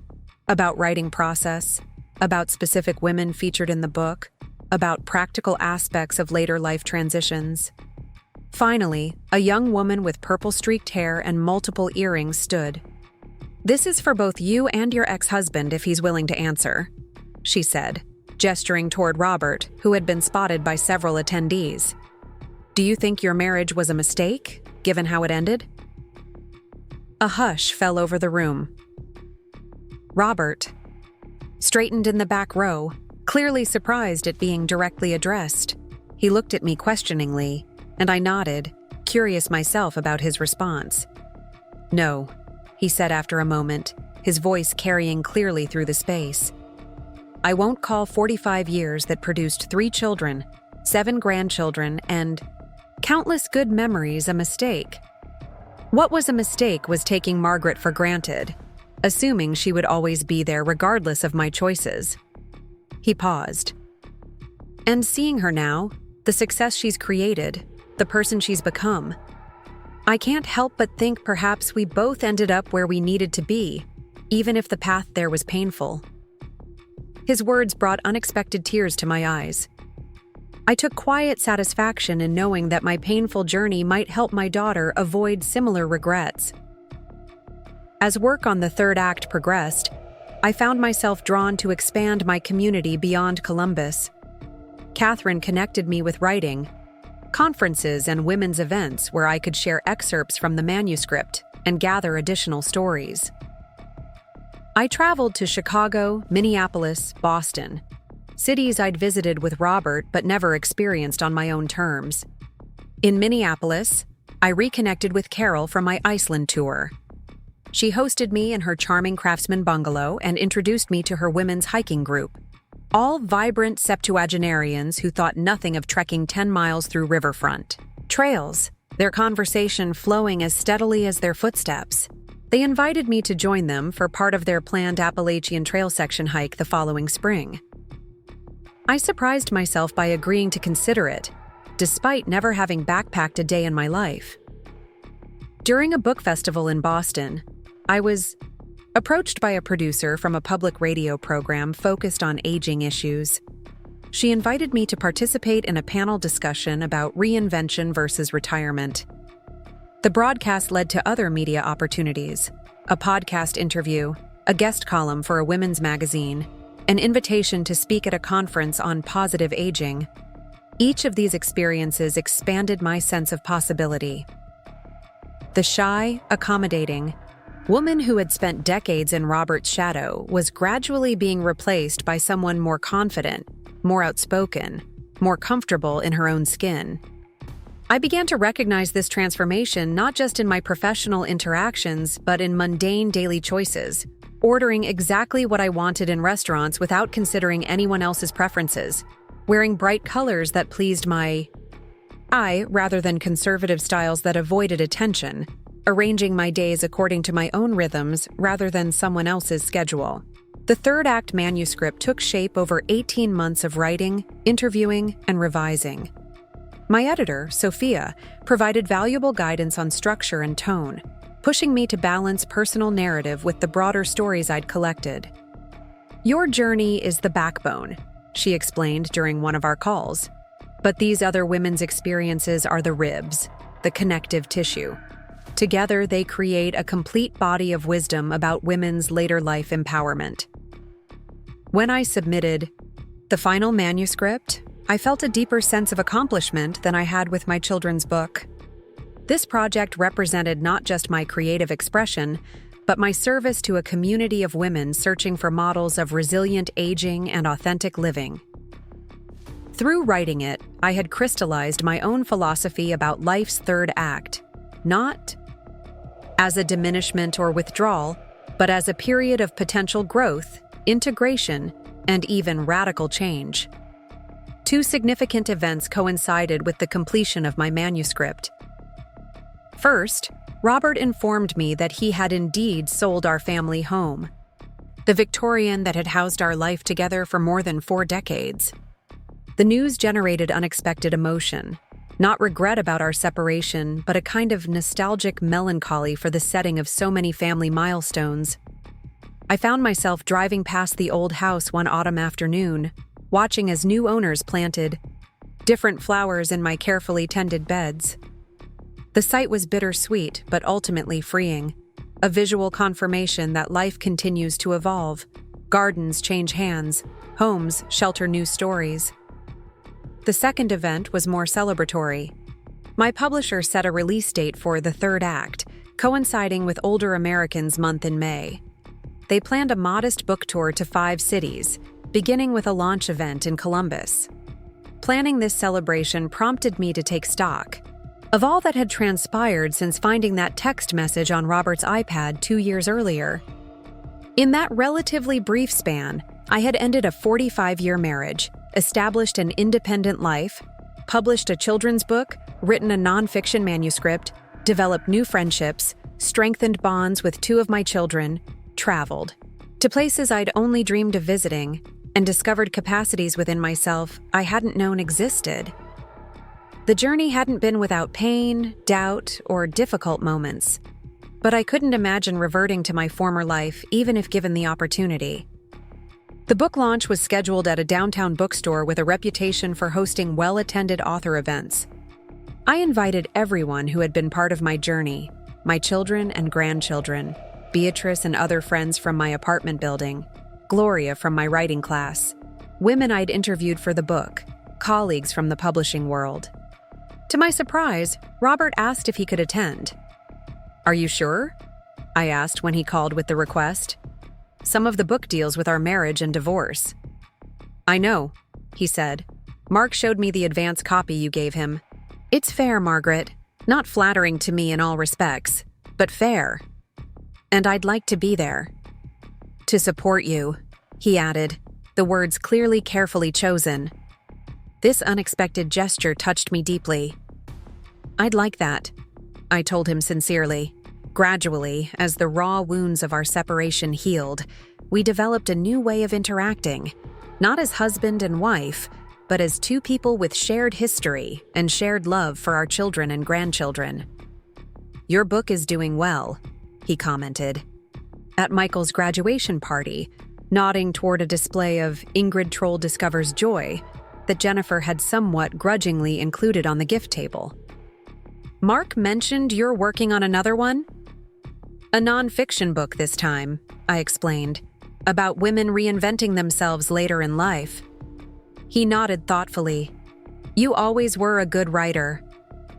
A: about writing process, about specific women featured in the book, about practical aspects of later life transitions. Finally, a young woman with purple-streaked hair and multiple earrings stood. "This is for both you and your ex-husband if he's willing to answer," she said, gesturing toward Robert, who had been spotted by several attendees. "Do you think your marriage was a mistake, given how it ended?" A hush fell over the room. Robert, straightened in the back row, clearly surprised at being directly addressed. He looked at me questioningly, and I nodded, curious myself about his response. "No," he said after a moment, his voice carrying clearly through the space. "I won't call 45 years that produced 3 children, 7 grandchildren, and countless good memories a mistake. What was a mistake was taking Margaret for granted, assuming she would always be there regardless of my choices." He paused. "And seeing her now, the success she's created, the person she's become, I can't help but think perhaps we both ended up where we needed to be, even if the path there was painful." His words brought unexpected tears to my eyes. I took quiet satisfaction in knowing that my painful journey might help my daughter avoid similar regrets. As work on the 3rd act progressed, I found myself drawn to expand my community beyond Columbus. Catherine connected me with writing, conferences, and women's events where I could share excerpts from the manuscript and gather additional stories. I traveled to Chicago, Minneapolis, Boston, cities I'd visited with Robert but never experienced on my own terms. In Minneapolis, I reconnected with Carol from my Iceland tour. She hosted me in her charming craftsman bungalow and introduced me to her women's hiking group, all vibrant septuagenarians who thought nothing of trekking 10 miles through riverfront trails, their conversation flowing as steadily as their footsteps. They invited me to join them for part of their planned Appalachian Trail section hike the following spring. I surprised myself by agreeing to consider it, despite never having backpacked a day in my life. During a book festival in Boston, I was approached by a producer from a public radio program focused on aging issues. She invited me to participate in a panel discussion about reinvention versus retirement. The broadcast led to other media opportunities, a podcast interview, a guest column for a women's magazine, an invitation to speak at a conference on positive aging. Each of these experiences expanded my sense of possibility. The shy, accommodating woman who had spent decades in Robert's shadow was gradually being replaced by someone more confident, more outspoken, more comfortable in her own skin. I began to recognize this transformation not just in my professional interactions, but in mundane daily choices, ordering exactly what I wanted in restaurants without considering anyone else's preferences, wearing bright colors that pleased my eye rather than conservative styles that avoided attention, arranging my days according to my own rhythms rather than someone else's schedule. The 3rd act manuscript took shape over 18 months of writing, interviewing, and revising. My editor, Sophia, provided valuable guidance on structure and tone, pushing me to balance personal narrative with the broader stories I'd collected. "Your journey is the backbone," she explained during one of our calls. "But these other women's experiences are the ribs, the connective tissue. Together, they create a complete body of wisdom about women's later life empowerment." When I submitted the final manuscript, I felt a deeper sense of accomplishment than I had with my children's book. This project represented not just my creative expression, but my service to a community of women searching for models of resilient aging and authentic living. Through writing it, I had crystallized my own philosophy about life's 3rd act, not as a diminishment or withdrawal, but as a period of potential growth, integration, and even radical change. 2 significant events coincided with the completion of my manuscript. First, Robert informed me that he had indeed sold our family home, the Victorian that had housed our life together for more than 4 decades. The news generated unexpected emotion, not regret about our separation, but a kind of nostalgic melancholy for the setting of so many family milestones. I found myself driving past the old house one autumn afternoon, watching as new owners planted different flowers in my carefully tended beds. The sight was bittersweet, but ultimately freeing, a visual confirmation that life continues to evolve. Gardens change hands, homes shelter new stories. The second event was more celebratory. My publisher set a release date for the 3rd act, coinciding with Older Americans Month in May. They planned a modest book tour to 5 cities, beginning with a launch event in Columbus. Planning this celebration prompted me to take stock of all that had transpired since finding that text message on Robert's iPad 2 years earlier. In that relatively brief span, I had ended a 45-year marriage, established an independent life, published a children's book, written a nonfiction manuscript, developed new friendships, strengthened bonds with 2 of my children, traveled to places I'd only dreamed of visiting, and discovered capacities within myself I hadn't known existed. The journey hadn't been without pain, doubt, or difficult moments, but I couldn't imagine reverting to my former life even if given the opportunity. The book launch was scheduled at a downtown bookstore with a reputation for hosting well-attended author events. I invited everyone who had been part of my journey, my children and grandchildren, Beatrice and other friends from my apartment building, Gloria from my writing class, women I'd interviewed for the book, colleagues from the publishing world. To my surprise, Robert asked if he could attend. "Are you sure?" I asked when he called with the request. "Some of the book deals with our marriage and divorce." "I know," he said. "Mark showed me the advance copy you gave him. It's fair, Margaret. Not flattering to me in all respects, but fair. And I'd like to be there. To support you," he added, the words clearly carefully chosen. This unexpected gesture touched me deeply. "I'd like that," I told him sincerely. Gradually, as the raw wounds of our separation healed, we developed a new way of interacting, not as husband and wife, but as 2 people with shared history and shared love for our children and grandchildren. "Your book is doing well," he commented. At Michael's graduation party, nodding toward a display of Ingrid Troll Discovers Joy that Jennifer had somewhat grudgingly included on the gift table. "Mark mentioned you're working on another one?" "A nonfiction book this time," I explained, "about women reinventing themselves later in life." He nodded thoughtfully. "You always were a good writer.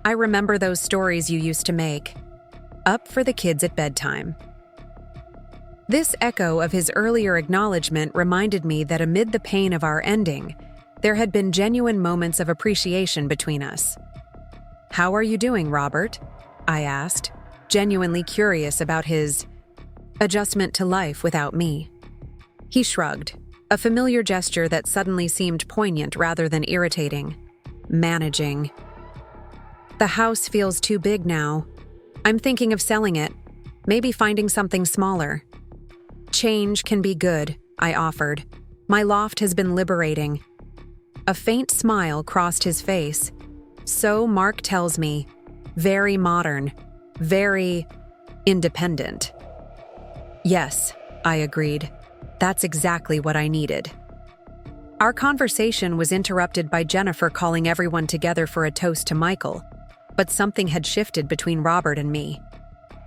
A: I remember those stories you used to make. Up for the kids at bedtime." This echo of his earlier acknowledgement reminded me that amid the pain of our ending, there had been genuine moments of appreciation between us. "How are you doing, Robert?" I asked, genuinely curious about his adjustment to life without me. He shrugged, a familiar gesture that suddenly seemed poignant rather than irritating. "Managing. The house feels too big now. I'm thinking of selling it, maybe finding something smaller." "Change can be good," I offered. "My loft has been liberating." A faint smile crossed his face. "So Mark tells me. Very modern. Very independent." "Yes," I agreed. "That's exactly what I needed." Our conversation was interrupted by Jennifer calling everyone together for a toast to Michael, but something had shifted between Robert and me.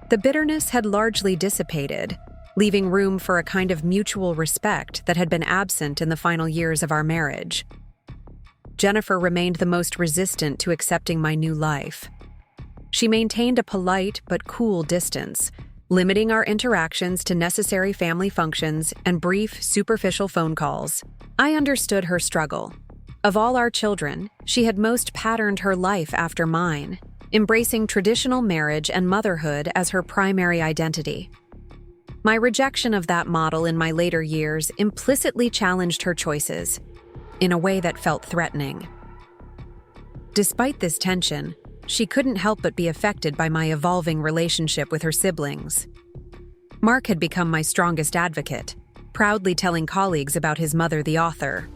A: The bitterness had largely dissipated, leaving room for a kind of mutual respect that had been absent in the final years of our marriage. Jennifer remained the most resistant to accepting my new life. She maintained a polite but cool distance, limiting our interactions to necessary family functions and brief, superficial phone calls. I understood her struggle. Of all our children, she had most patterned her life after mine, embracing traditional marriage and motherhood as her primary identity. My rejection of that model in my later years implicitly challenged her choices, in a way that felt threatening. Despite this tension, she couldn't help but be affected by my evolving relationship with her siblings. Mark had become my strongest advocate, proudly telling colleagues about his mother, the author.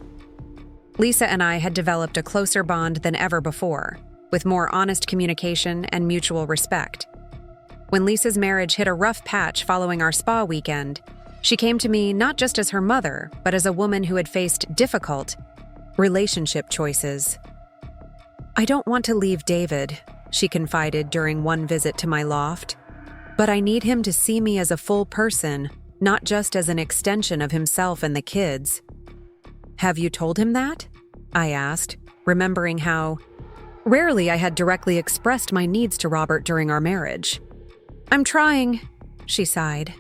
A: Lisa and I had developed a closer bond than ever before, with more honest communication and mutual respect. When Lisa's marriage hit a rough patch following our spa weekend, she came to me not just as her mother, but as a woman who had faced difficult relationship choices. "I don't want to leave David," she confided during one visit to my loft, "but I need him to see me as a full person, not just as an extension of himself and the kids." "Have you told him that?" I asked, remembering how rarely I had directly expressed my needs to Robert during our marriage. "I'm trying," she sighed.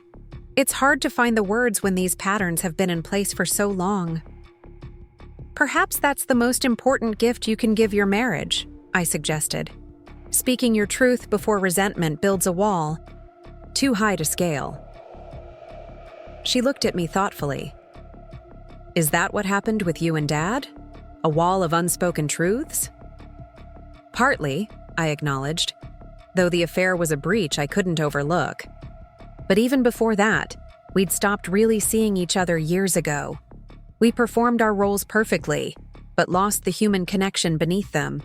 A: "It's hard to find the words when these patterns have been in place for so long." "Perhaps that's the most important gift you can give your marriage," I suggested. "Speaking your truth before resentment builds a wall too high to scale." She looked at me thoughtfully. "Is that what happened with you and Dad? A wall of unspoken truths?" "Partly," I acknowledged, though the affair was a breach I couldn't overlook. But even before that, we'd stopped really seeing each other years ago. We performed our roles perfectly, but lost the human connection beneath them.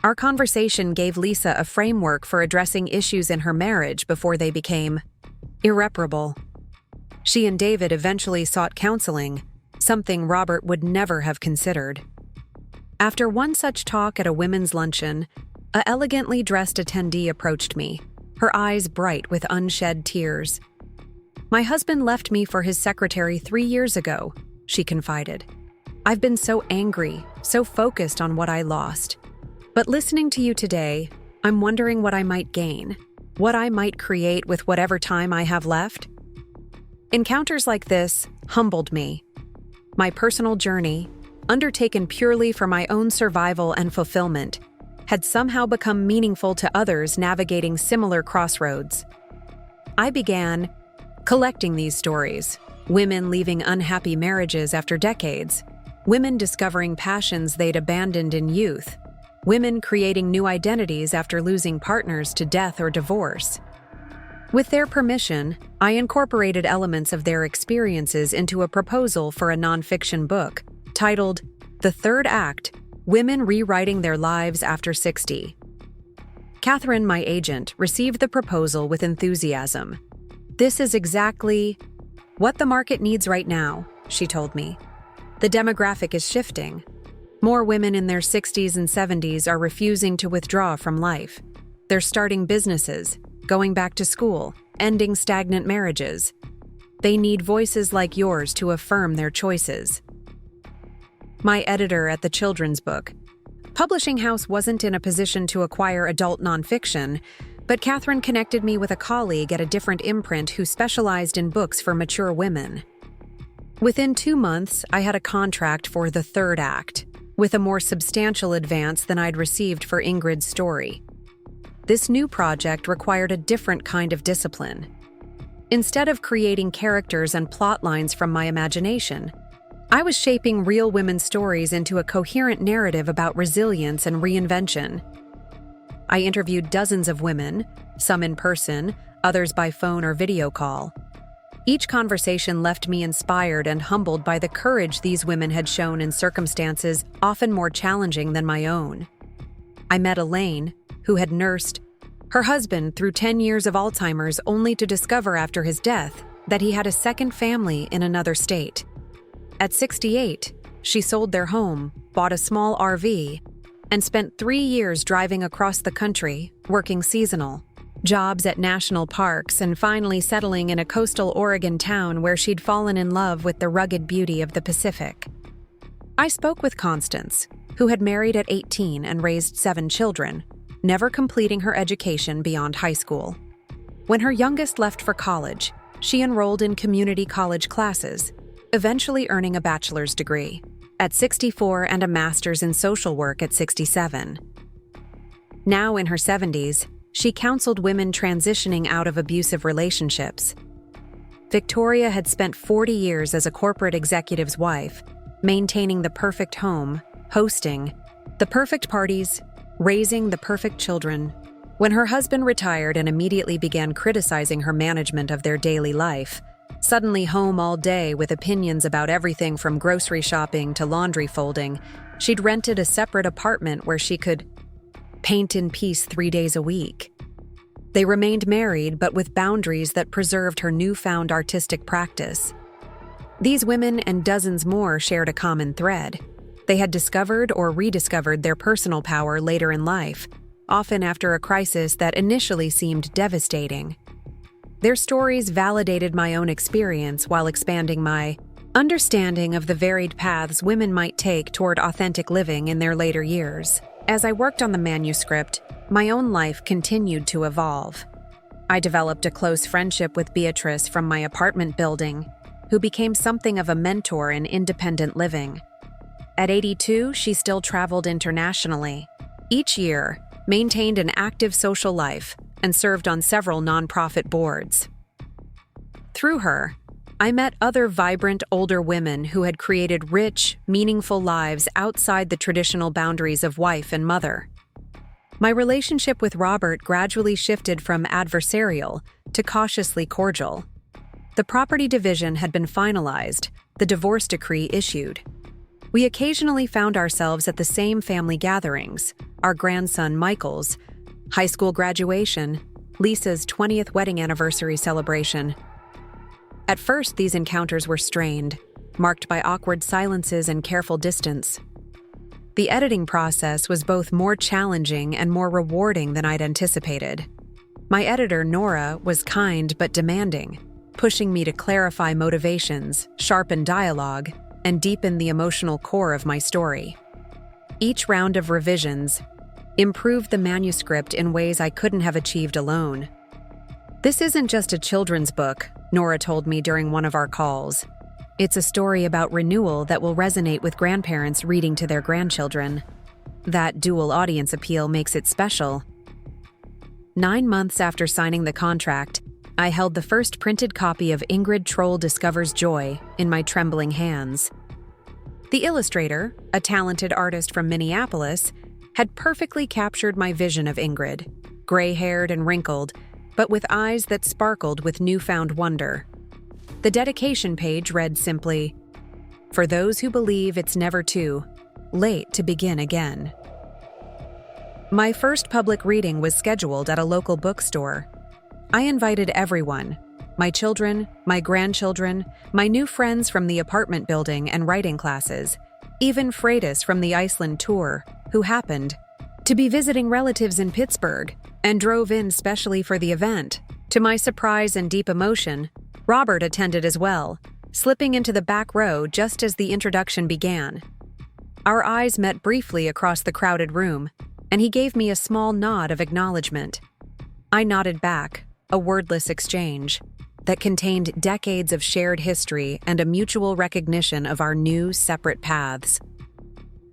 A: Our conversation gave Lisa a framework for addressing issues in her marriage before they became irreparable. She and David eventually sought counseling, something Robert would never have considered. After one such talk at a women's luncheon, an elegantly dressed attendee approached me, her eyes bright with unshed tears. "My husband left me for his secretary 3 years ago," she confided. "I've been so angry, so focused on what I lost. But listening to you today, I'm wondering what I might gain, what I might create with whatever time I have left." Encounters like this humbled me. My personal journey, undertaken purely for my own survival and fulfillment, had somehow become meaningful to others navigating similar crossroads. I began collecting these stories: women leaving unhappy marriages after decades, women discovering passions they'd abandoned in youth, women creating new identities after losing partners to death or divorce. With their permission, I incorporated elements of their experiences into a proposal for a nonfiction book titled "The Third Act: Women Rewriting Their Lives After 60. Catherine, my agent, received the proposal with enthusiasm. "This is exactly what the market needs right now," she told me. "The demographic is shifting. More women in their 60s and 70s are refusing to withdraw from life. They're starting businesses, going back to school, ending stagnant marriages. They need voices like yours to affirm their choices." My editor at the children's book publishing house wasn't in a position to acquire adult nonfiction, but Catherine connected me with a colleague at a different imprint who specialized in books for mature women. Within 2 months, I had a contract for The Third Act, with a more substantial advance than I'd received for Ingrid's story. This new project required a different kind of discipline. Instead of creating characters and plot lines from my imagination, I was shaping real women's stories into a coherent narrative about resilience and reinvention. I interviewed dozens of women, some in person, others by phone or video call. Each conversation left me inspired and humbled by the courage these women had shown in circumstances often more challenging than my own. I met Elaine, who had nursed her husband through 10 years of Alzheimer's only to discover after his death that he had a second family in another state. At 68, she sold their home, bought a small RV, and spent 3 years driving across the country, working seasonal jobs at national parks, and finally settling in a coastal Oregon town where she'd fallen in love with the rugged beauty of the Pacific. I spoke with Constance, who had married at 18 and raised 7 children, never completing her education beyond high school. When her youngest left for college, she enrolled in community college classes, eventually earning a bachelor's degree at 64 and a master's in social work at 67. Now in her 70s, she counseled women transitioning out of abusive relationships. Victoria had spent 40 years as a corporate executive's wife, maintaining the perfect home, hosting the perfect parties, raising the perfect children. When her husband retired and immediately began criticizing her management of their daily life, suddenly home all day with opinions about everything from grocery shopping to laundry folding, she'd rented a separate apartment where she could paint in peace 3 days a week. They remained married, but with boundaries that preserved her newfound artistic practice. These women and dozens more shared a common thread. They had discovered or rediscovered their personal power later in life, often after a crisis that initially seemed devastating. Their stories validated my own experience while expanding my understanding of the varied paths women might take toward authentic living in their later years. As I worked on the manuscript, my own life continued to evolve. I developed a close friendship with Beatrice from my apartment building, who became something of a mentor in independent living. At 82, she still traveled internationally. Each year, maintained an active social life, and served on several nonprofit boards. Through her, I met other vibrant older women who had created rich, meaningful lives outside the traditional boundaries of wife and mother. My relationship with Robert gradually shifted from adversarial to cautiously cordial. The property division had been finalized, the divorce decree issued. We occasionally found ourselves at the same family gatherings, our grandson Michael's, high school graduation, Lisa's 20th wedding anniversary celebration. At first, these encounters were strained, marked by awkward silences and careful distance. The editing process was both more challenging and more rewarding than I'd anticipated. My editor, Nora, was kind but demanding, pushing me to clarify motivations, sharpen dialogue, and deepen the emotional core of my story. Each round of revisions improved the manuscript in ways I couldn't have achieved alone. "This isn't just a children's book," Nora told me during one of our calls. "It's a story about renewal that will resonate with grandparents reading to their grandchildren. That dual audience appeal makes it special." 9 months after signing the contract, I held the first printed copy of Ingrid Troll Discovers Joy in my trembling hands. The illustrator, a talented artist from Minneapolis, had perfectly captured my vision of Ingrid, gray-haired and wrinkled, but with eyes that sparkled with newfound wonder. The dedication page read simply, "For those who believe it's never too late to begin again." My first public reading was scheduled at a local bookstore. I invited everyone, my children, my grandchildren, my new friends from the apartment building and writing classes, even Freydis from the Iceland tour, who happened to be visiting relatives in Pittsburgh and drove in specially for the event. To my surprise and deep emotion, Robert attended as well, slipping into the back row just as the introduction began. Our eyes met briefly across the crowded room, and he gave me a small nod of acknowledgement. I nodded back, a wordless exchange that contained decades of shared history and a mutual recognition of our new, separate paths.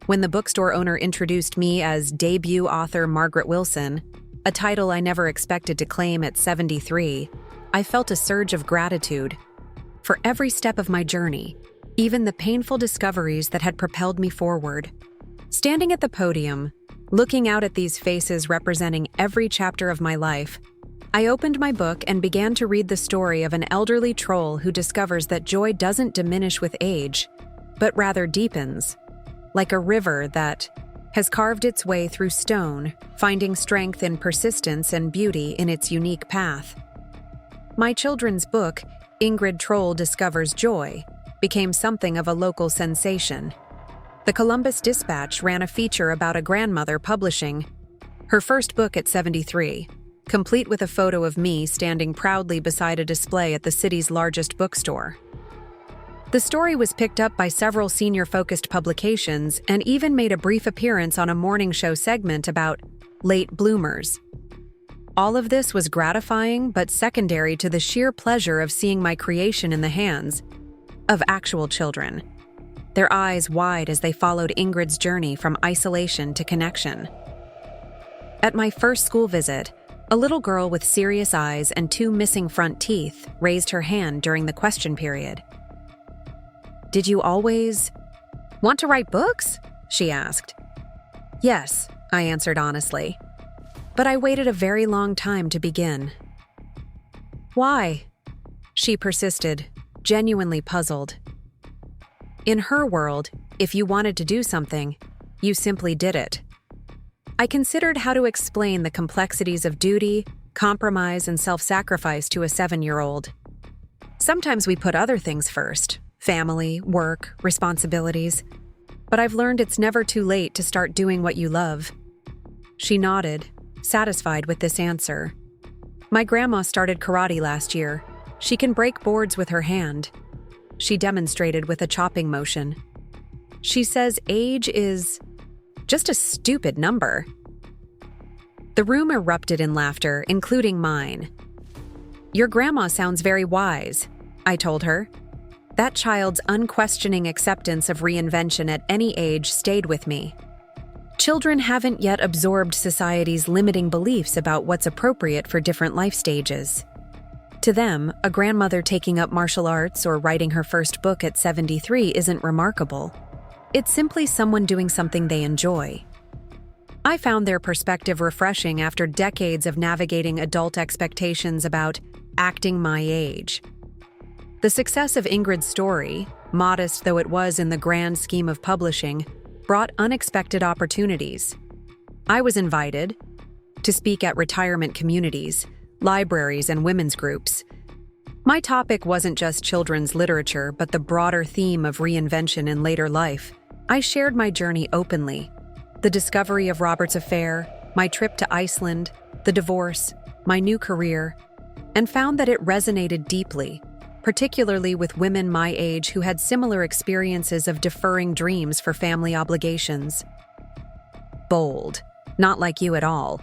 A: When the bookstore owner introduced me as debut author Margaret Wilson, a title I never expected to claim at 73, I felt a surge of gratitude. For every step of my journey, even the painful discoveries that had propelled me forward. Standing at the podium, looking out at these faces representing every chapter of my life, I opened my book and began to read the story of an elderly troll who discovers that joy doesn't diminish with age, but rather deepens, like a river that has carved its way through stone, finding strength in persistence and beauty in its unique path. My children's book, Ingrid Troll Discovers Joy, became something of a local sensation. The Columbus Dispatch ran a feature about a grandmother publishing her first book at 73, complete with a photo of me standing proudly beside a display at the city's largest bookstore. The story was picked up by several senior-focused publications and even made a brief appearance on a morning show segment about late bloomers. All of this was gratifying but secondary to the sheer pleasure of seeing my creation in the hands of actual children, their eyes wide as they followed Ingrid's journey from isolation to connection. At my first school visit, a little girl with serious eyes and 2 missing front teeth raised her hand during the question period. "Did you always want to write books?" she asked. "Yes," I answered honestly. But I waited a very long time to begin. "Why?" she persisted, genuinely puzzled. In her world, if you wanted to do something, you simply did it. I considered how to explain the complexities of duty, compromise, and self-sacrifice to a 7-year-old. Sometimes we put other things first, family, work, responsibilities. But I've learned it's never too late to start doing what you love. She nodded, satisfied with this answer. My grandma started karate last year. She can break boards with her hand. She demonstrated with a chopping motion. She says age is just a stupid number. The room erupted in laughter, including mine. Your grandma sounds very wise, I told her. That child's unquestioning acceptance of reinvention at any age stayed with me. Children haven't yet absorbed society's limiting beliefs about what's appropriate for different life stages. To them, a grandmother taking up martial arts or writing her first book at 73 isn't remarkable. It's simply someone doing something they enjoy. I found their perspective refreshing after decades of navigating adult expectations about acting my age. The success of Ingrid's story, modest though it was in the grand scheme of publishing, brought unexpected opportunities. I was invited to speak at retirement communities, libraries, and women's groups. My topic wasn't just children's literature, but the broader theme of reinvention in later life. I shared my journey openly. The discovery of Robert's affair, my trip to Iceland, the divorce, my new career, and found that it resonated deeply, particularly with women my age who had similar experiences of deferring dreams for family obligations. Bold, not like you at all.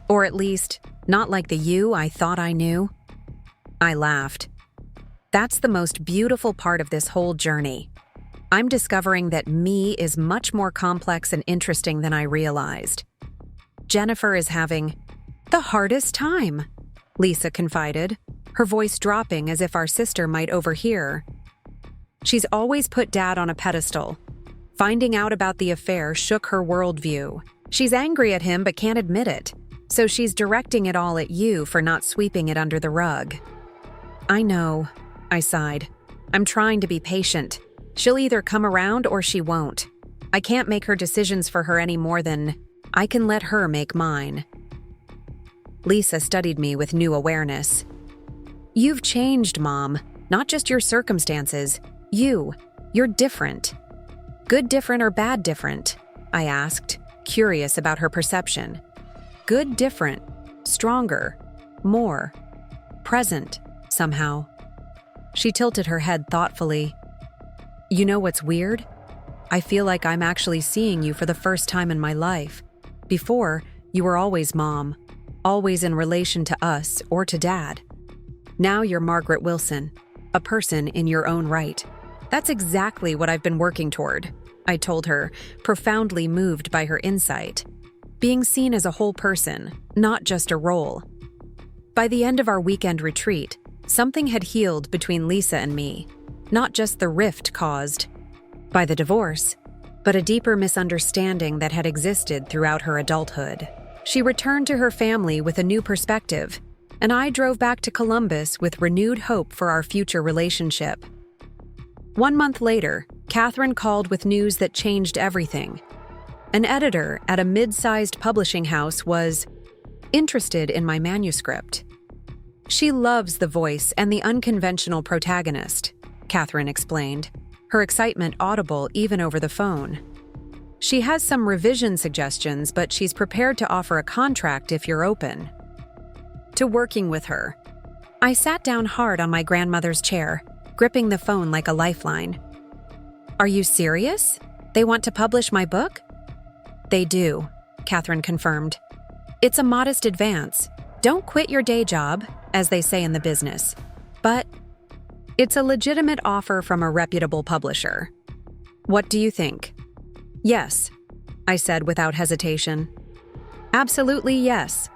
A: Or at least, not like the you I thought I knew. I laughed. That's the most beautiful part of this whole journey. I'm discovering that me is much more complex and interesting than I realized. Jennifer is having the hardest time, Lisa confided, her voice dropping as if our sister might overhear. She's always put Dad on a pedestal. Finding out about the affair shook her worldview. She's angry at him but can't admit it, so she's directing it all at you for not sweeping it under the rug. I know, I sighed. I'm trying to be patient. She'll either come around or she won't. I can't make her decisions for her any more than I can let her make mine. Lisa studied me with new awareness. You've changed, Mom. Not just your circumstances. You're different. Good different or bad different? I asked, curious about her perception. Good different. Stronger. More. Present, somehow. She tilted her head thoughtfully. You know what's weird? I feel like I'm actually seeing you for the first time in my life. Before, you were always Mom, always in relation to us or to Dad. Now you're Margaret Wilson, a person in your own right. That's exactly what I've been working toward, I told her, profoundly moved by her insight. Being seen as a whole person, not just a role. By the end of our weekend retreat, something had healed between Lisa and me. Not just the rift caused by the divorce, but a deeper misunderstanding that had existed throughout her adulthood. She returned to her family with a new perspective, and I drove back to Columbus with renewed hope for our future relationship. 1 month later, Catherine called with news that changed everything. An editor at a mid-sized publishing house was interested in my manuscript. She loves the voice and the unconventional protagonist, Catherine explained, her excitement audible even over the phone. She has some revision suggestions, but she's prepared to offer a contract if you're open to working with her. I sat down hard on my grandmother's chair, gripping the phone like a lifeline. Are you serious? They want to publish my book? They do, Catherine confirmed. It's a modest advance. Don't quit your day job, as they say in the business. But it's a legitimate offer from a reputable publisher. What do you think? Yes, I said without hesitation. Absolutely yes.